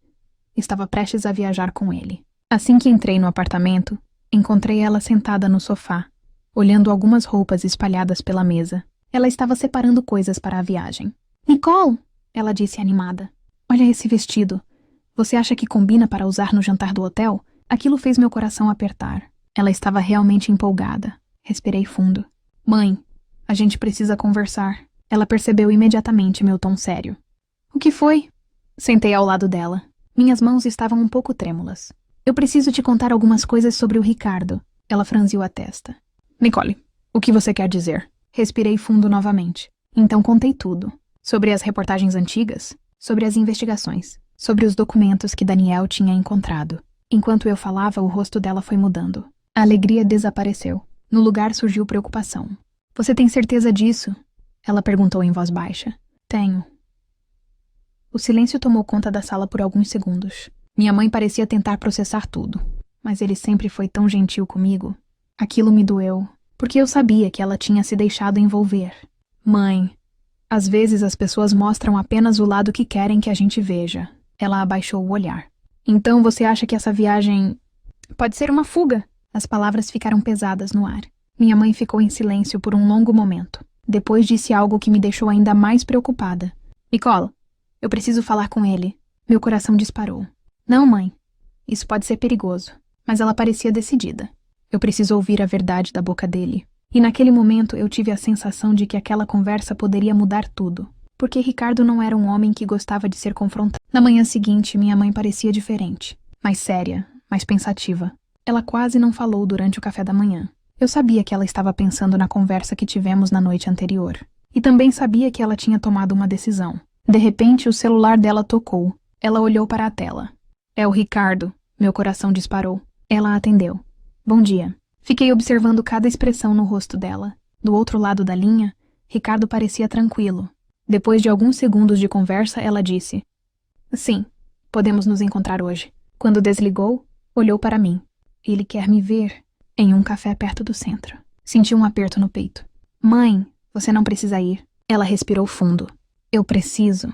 estava prestes a viajar com ele. Assim que entrei no apartamento, encontrei ela sentada no sofá, olhando algumas roupas espalhadas pela mesa. Ela estava separando coisas para a viagem. Nicole, ela disse animada. Olha esse vestido. Você acha que combina para usar no jantar do hotel? Aquilo fez meu coração apertar. Ela estava realmente empolgada. Respirei fundo. Mãe, a gente precisa conversar. Ela percebeu imediatamente meu tom sério. O que foi? Sentei ao lado dela. Minhas mãos estavam um pouco trêmulas. Eu preciso te contar algumas coisas sobre o Ricardo. Ela franziu a testa. Nicole, o que você quer dizer? Respirei fundo novamente. Então contei tudo. Sobre as reportagens antigas, sobre as investigações, sobre os documentos que Daniel tinha encontrado. Enquanto eu falava, o rosto dela foi mudando. A alegria desapareceu. No lugar surgiu preocupação. Você tem certeza disso? Ela perguntou em voz baixa. Tenho. O silêncio tomou conta da sala por alguns segundos. Minha mãe parecia tentar processar tudo, mas ele sempre foi tão gentil comigo. Aquilo me doeu, porque eu sabia que ela tinha se deixado envolver. Mãe, às vezes as pessoas mostram apenas o lado que querem que a gente veja. Ela abaixou o olhar. Então você acha que essa viagem pode ser uma fuga? As palavras ficaram pesadas no ar. Minha mãe ficou em silêncio por um longo momento. Depois disse algo que me deixou ainda mais preocupada. Nicole, eu preciso falar com ele. Meu coração disparou. Não, mãe. Isso pode ser perigoso. Mas ela parecia decidida. Eu preciso ouvir a verdade da boca dele. E naquele momento eu tive a sensação de que aquela conversa poderia mudar tudo. Porque Ricardo não era um homem que gostava de ser confrontado. Na manhã seguinte, minha mãe parecia diferente. Mais séria, mais pensativa. Ela quase não falou durante o café da manhã. Eu sabia que ela estava pensando na conversa que tivemos na noite anterior. E também sabia que ela tinha tomado uma decisão. De repente, o celular dela tocou. Ela olhou para a tela. É o Ricardo. Meu coração disparou. Ela atendeu. Bom dia. Fiquei observando cada expressão no rosto dela. Do outro lado da linha, Ricardo parecia tranquilo. Depois de alguns segundos de conversa, ela disse: Sim, podemos nos encontrar hoje. Quando desligou, olhou para mim. Ele quer me ver em um café perto do centro. Senti um aperto no peito. Mãe, você não precisa ir. Ela respirou fundo. Eu preciso.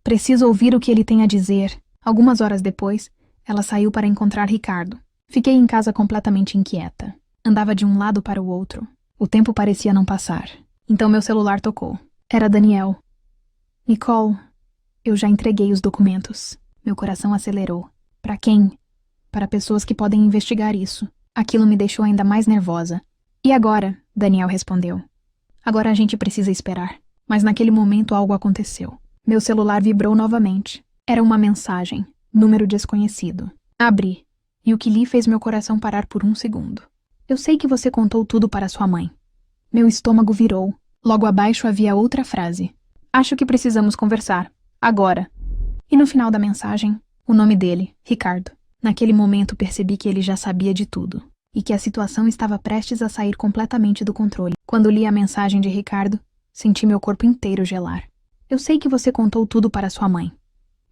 Preciso ouvir o que ele tem a dizer. Algumas horas depois, ela saiu para encontrar Ricardo. Fiquei em casa completamente inquieta. Andava de um lado para o outro. O tempo parecia não passar. Então meu celular tocou. Era Daniel. Nicole, eu já entreguei os documentos. Meu coração acelerou. Para quem? Para pessoas que podem investigar isso. Aquilo me deixou ainda mais nervosa. E agora? Daniel respondeu. Agora a gente precisa esperar. Mas naquele momento algo aconteceu. Meu celular vibrou novamente. Era uma mensagem. Número desconhecido. Abri. E o que li fez meu coração parar por um segundo. Eu sei que você contou tudo para sua mãe. Meu estômago virou. Logo abaixo havia outra frase. Acho que precisamos conversar. Agora. E no final da mensagem, o nome dele, Ricardo. Naquele momento percebi que ele já sabia de tudo. E que a situação estava prestes a sair completamente do controle. Quando li a mensagem de Ricardo, senti meu corpo inteiro gelar. Eu sei que você contou tudo para sua mãe.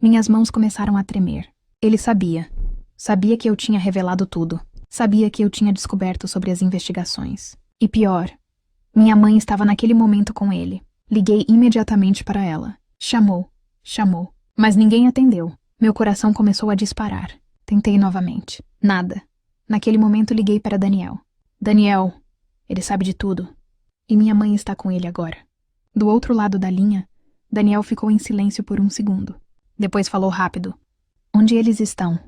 Minhas mãos começaram a tremer. Ele sabia. Sabia que eu tinha revelado tudo. Sabia que eu tinha descoberto sobre as investigações. E pior, minha mãe estava naquele momento com ele. Liguei imediatamente para ela. Chamou. Mas ninguém atendeu. Meu coração começou a disparar. Tentei novamente. Nada. Naquele momento liguei para Daniel. Daniel, ele sabe de tudo. E minha mãe está com ele agora. Do outro lado da linha, Daniel ficou em silêncio por um segundo. Depois falou rápido. Onde eles estão?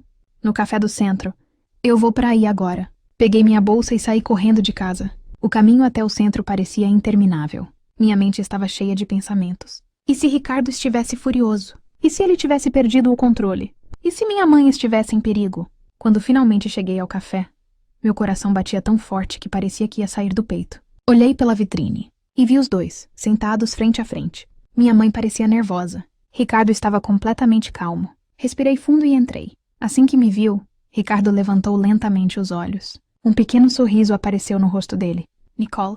No café do centro. Eu vou para aí agora. Peguei minha bolsa e saí correndo de casa. O caminho até o centro parecia interminável. Minha mente estava cheia de pensamentos. E se Ricardo estivesse furioso? E se ele tivesse perdido o controle? E se minha mãe estivesse em perigo? Quando finalmente cheguei ao café, meu coração batia tão forte que parecia que ia sair do peito. Olhei pela vitrine e vi os dois, sentados frente a frente. Minha mãe parecia nervosa. Ricardo estava completamente calmo. Respirei fundo e entrei. Assim que me viu, Ricardo levantou lentamente os olhos. Um pequeno sorriso apareceu no rosto dele. Nicole.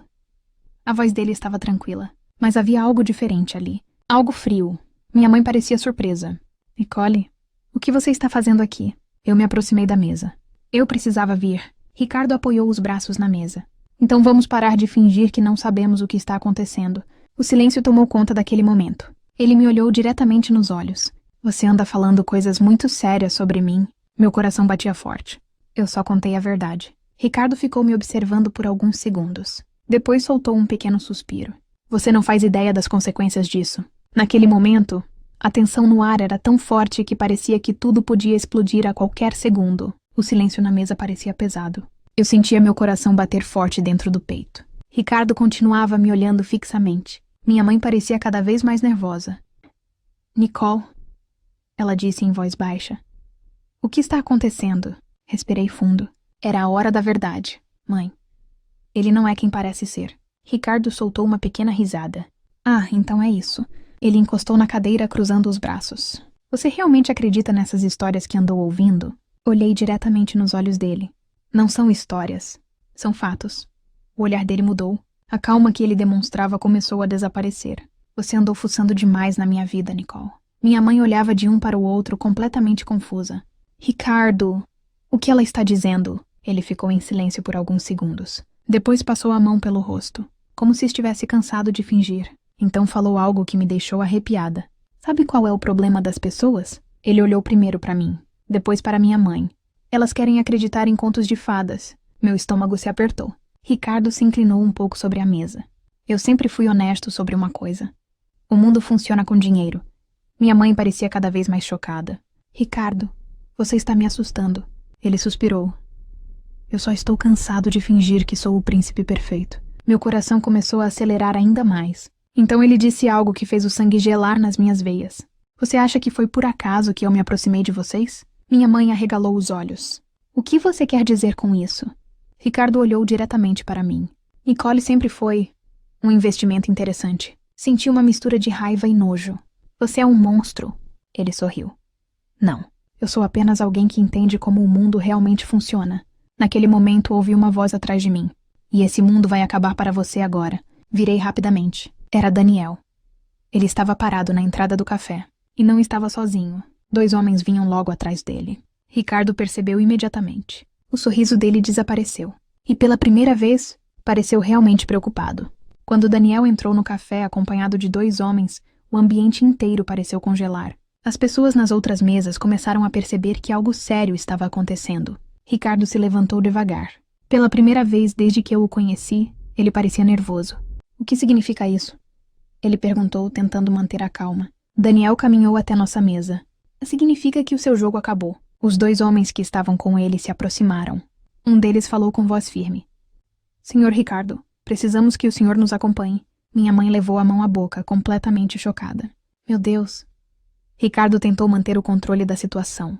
A voz dele estava tranquila, mas havia algo diferente ali. Algo frio. Minha mãe parecia surpresa. Nicole, o que você está fazendo aqui? Eu me aproximei da mesa. Eu precisava vir. Ricardo apoiou os braços na mesa. Então vamos parar de fingir que não sabemos o que está acontecendo. O silêncio tomou conta daquele momento. Ele me olhou diretamente nos olhos. Você anda falando coisas muito sérias sobre mim. Meu coração batia forte. Eu só contei a verdade. Ricardo ficou me observando por alguns segundos. Depois soltou um pequeno suspiro. Você não faz ideia das consequências disso. Naquele momento, a tensão no ar era tão forte que parecia que tudo podia explodir a qualquer segundo. O silêncio na mesa parecia pesado. Eu sentia meu coração bater forte dentro do peito. Ricardo continuava me olhando fixamente. Minha mãe parecia cada vez mais nervosa. Nicole, ela disse em voz baixa. O que está acontecendo? Respirei fundo. Era a hora da verdade, mãe. Ele não é quem parece ser. Ricardo soltou uma pequena risada. Ah, então é isso. Ele encostou na cadeira cruzando os braços. Você realmente acredita nessas histórias que andou ouvindo? Olhei diretamente nos olhos dele. Não são histórias. São fatos. O olhar dele mudou. A calma que ele demonstrava começou a desaparecer. Você andou fuçando demais na minha vida, Nicole. Minha mãe olhava de um para o outro, completamente confusa. Ricardo, o que ela está dizendo? Ele ficou em silêncio por alguns segundos. Depois passou a mão pelo rosto, como se estivesse cansado de fingir. Então falou algo que me deixou arrepiada. Sabe qual é o problema das pessoas? Ele olhou primeiro para mim, depois para minha mãe. Elas querem acreditar em contos de fadas. Meu estômago se apertou. Ricardo se inclinou um pouco sobre a mesa. Eu sempre fui honesto sobre uma coisa. O mundo funciona com dinheiro. Minha mãe parecia cada vez mais chocada. Ricardo, você está me assustando. Ele suspirou. Eu só estou cansado de fingir que sou o príncipe perfeito. Meu coração começou a acelerar ainda mais. Então ele disse algo que fez o sangue gelar nas minhas veias. Você acha que foi por acaso que eu me aproximei de vocês? Minha mãe arregalou os olhos. O que você quer dizer com isso? Ricardo olhou diretamente para mim. Nicole sempre foi um investimento interessante. Senti uma mistura de raiva e nojo. Você é um monstro. Ele sorriu. Não, eu sou apenas alguém que entende como o mundo realmente funciona. Naquele momento ouvi uma voz atrás de mim. E esse mundo vai acabar para você agora. Virei rapidamente. Era Daniel. Ele estava parado na entrada do café. E não estava sozinho. 2 homens vinham logo atrás dele. Ricardo percebeu imediatamente. O sorriso dele desapareceu. E pela primeira vez, pareceu realmente preocupado. Quando Daniel entrou no café acompanhado de 2 homens, o ambiente inteiro pareceu congelar. As pessoas nas outras mesas começaram a perceber que algo sério estava acontecendo. Ricardo se levantou devagar. Pela primeira vez desde que eu o conheci, ele parecia nervoso. O que significa isso? Ele perguntou, tentando manter a calma. Daniel caminhou até nossa mesa. Significa que o seu jogo acabou. Os 2 homens que estavam com ele se aproximaram. Um deles falou com voz firme. Senhor Ricardo, precisamos que o senhor nos acompanhe. Minha mãe levou a mão à boca, completamente chocada. Meu Deus. Ricardo tentou manter o controle da situação.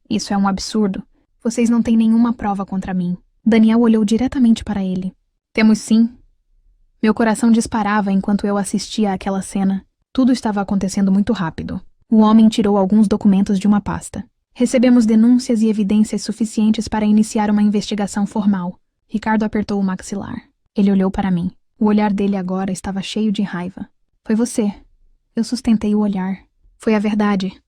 Isso é um absurdo. Vocês não têm nenhuma prova contra mim. Daniel olhou diretamente para ele. Temos sim. Meu coração disparava enquanto eu assistia àquela cena. Tudo estava acontecendo muito rápido. O homem tirou alguns documentos de uma pasta. Recebemos denúncias e evidências suficientes para iniciar uma investigação formal. Ricardo apertou o maxilar. Ele olhou para mim. O olhar dele agora estava cheio de raiva. Foi você. Eu sustentei o olhar. Foi a verdade.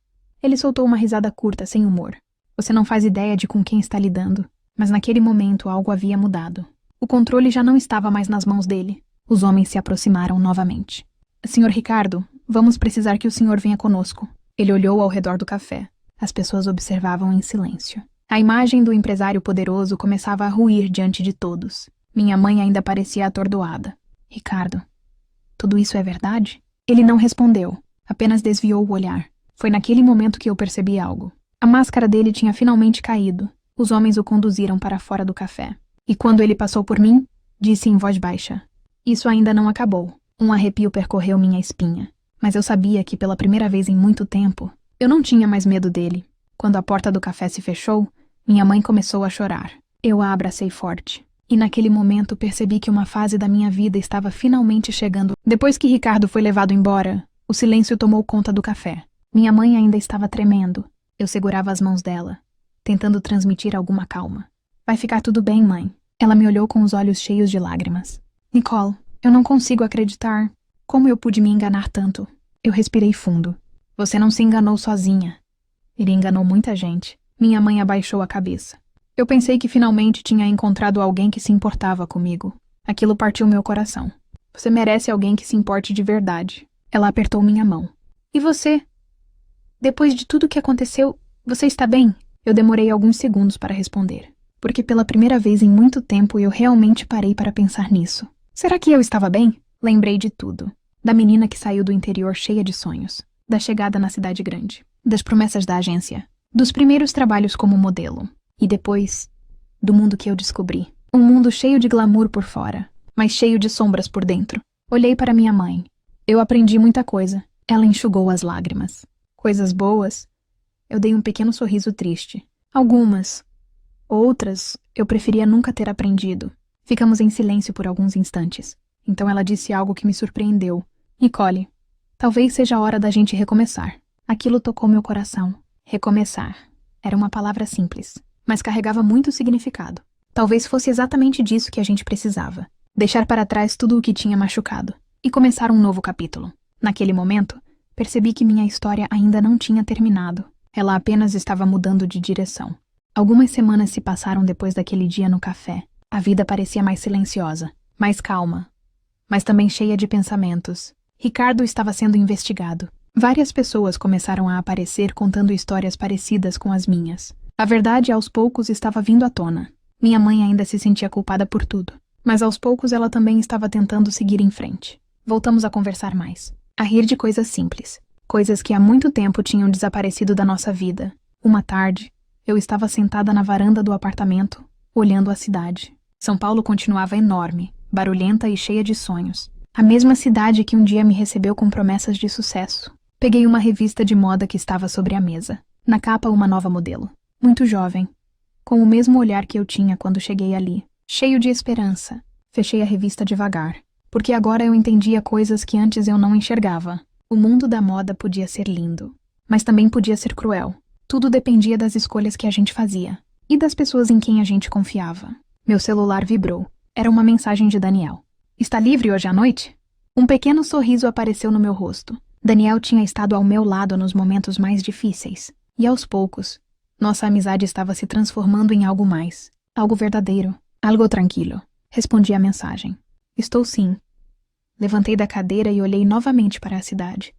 Ele soltou uma risada curta, sem humor. Você não faz ideia de com quem está lidando. Mas naquele momento algo havia mudado. O controle já não estava mais nas mãos dele. Os homens se aproximaram novamente. Senhor Ricardo, vamos precisar que o senhor venha conosco. Ele olhou ao redor do café. As pessoas observavam em silêncio. A imagem do empresário poderoso começava a ruir diante de todos. Minha mãe ainda parecia atordoada. Ricardo, tudo isso é verdade? Ele não respondeu, apenas desviou o olhar. Foi naquele momento que eu percebi algo. A máscara dele tinha finalmente caído. Os homens o conduziram para fora do café. E quando ele passou por mim, disse em voz baixa. Isso ainda não acabou. Um arrepio percorreu minha espinha. Mas eu sabia que pela primeira vez em muito tempo, eu não tinha mais medo dele. Quando a porta do café se fechou, minha mãe começou a chorar. Eu a abracei forte. E naquele momento percebi que uma fase da minha vida estava finalmente chegando. Depois que Ricardo foi levado embora, o silêncio tomou conta do café. Minha mãe ainda estava tremendo. Eu segurava as mãos dela, tentando transmitir alguma calma. Vai ficar tudo bem, mãe. Ela me olhou com os olhos cheios de lágrimas. Nicole, eu não consigo acreditar. Como eu pude me enganar tanto? Eu respirei fundo. Você não se enganou sozinha. Ele enganou muita gente. Minha mãe abaixou a cabeça. Eu pensei que finalmente tinha encontrado alguém que se importava comigo. Aquilo partiu meu coração. Você merece alguém que se importe de verdade. Ela apertou minha mão. E você? Depois de tudo que aconteceu, você está bem? Eu demorei alguns segundos para responder. Porque pela primeira vez em muito tempo eu realmente parei para pensar nisso. Será que eu estava bem? Lembrei de tudo. Da menina que saiu do interior cheia de sonhos. Da chegada na cidade grande. Das promessas da agência. Dos primeiros trabalhos como modelo. E depois, do mundo que eu descobri. Um mundo cheio de glamour por fora, mas cheio de sombras por dentro. Olhei para minha mãe. Eu aprendi muita coisa. Ela enxugou as lágrimas. Coisas boas? Eu dei um pequeno sorriso triste. Algumas. Outras, eu preferia nunca ter aprendido. Ficamos em silêncio por alguns instantes. Então ela disse algo que me surpreendeu. Nicole, talvez seja a hora da gente recomeçar. Aquilo tocou meu coração. Recomeçar. Era uma palavra simples, mas carregava muito significado. Talvez fosse exatamente disso que a gente precisava. deixar para trás tudo o que tinha machucado e começar um novo capítulo. Naquele momento, percebi que minha história ainda não tinha terminado. Ela apenas estava mudando de direção. Algumas semanas se passaram depois daquele dia no café. A vida parecia mais silenciosa, mais calma, mas também cheia de pensamentos. Ricardo estava sendo investigado. Várias pessoas começaram a aparecer contando histórias parecidas com as minhas. A verdade, aos poucos, estava vindo à tona. Minha mãe ainda se sentia culpada por tudo, mas aos poucos ela também estava tentando seguir em frente. Voltamos a conversar mais, a rir de coisas simples, coisas que há muito tempo tinham desaparecido da nossa vida. Uma tarde, eu estava sentada na varanda do apartamento, olhando a cidade. São Paulo continuava enorme, barulhenta e cheia de sonhos. A mesma cidade que um dia me recebeu com promessas de sucesso. Peguei uma revista de moda que estava sobre a mesa. Na capa, uma nova modelo. Muito jovem, com o mesmo olhar que eu tinha quando cheguei ali. Cheio de esperança. Fechei a revista devagar, porque agora eu entendia coisas que antes eu não enxergava. O mundo da moda podia ser lindo, mas também podia ser cruel. Tudo dependia das escolhas que a gente fazia e das pessoas em quem a gente confiava. Meu celular vibrou. Era uma mensagem de Daniel. Está livre hoje à noite? Um pequeno sorriso apareceu no meu rosto. Daniel tinha estado ao meu lado nos momentos mais difíceis. E aos poucos, nossa amizade estava se transformando em algo mais. Algo verdadeiro. Algo tranquilo. Respondi à mensagem. Estou sim. Levantei da cadeira e olhei novamente para a cidade.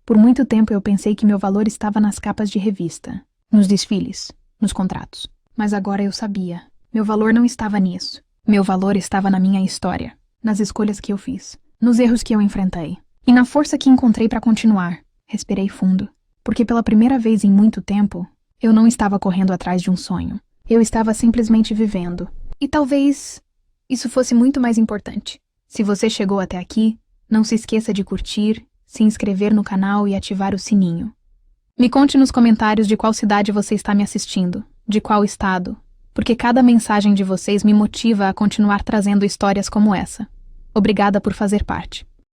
Por muito tempo eu pensei que meu valor estava nas capas de revista, nos desfiles, nos contratos. Mas agora eu sabia. Meu valor não estava nisso. Meu valor estava na minha história, nas escolhas que eu fiz, nos erros que eu enfrentei e na força que encontrei para continuar. Respirei fundo, porque pela primeira vez em muito tempo, eu não estava correndo atrás de um sonho. Eu estava simplesmente vivendo. E talvez isso fosse muito mais importante. Se você chegou até aqui, não se esqueça de curtir, se inscrever no canal e ativar o sininho. Me conte nos comentários de qual cidade você está me assistindo, de qual estado, porque cada mensagem de vocês me motiva a continuar trazendo histórias como essa. Obrigada por fazer parte.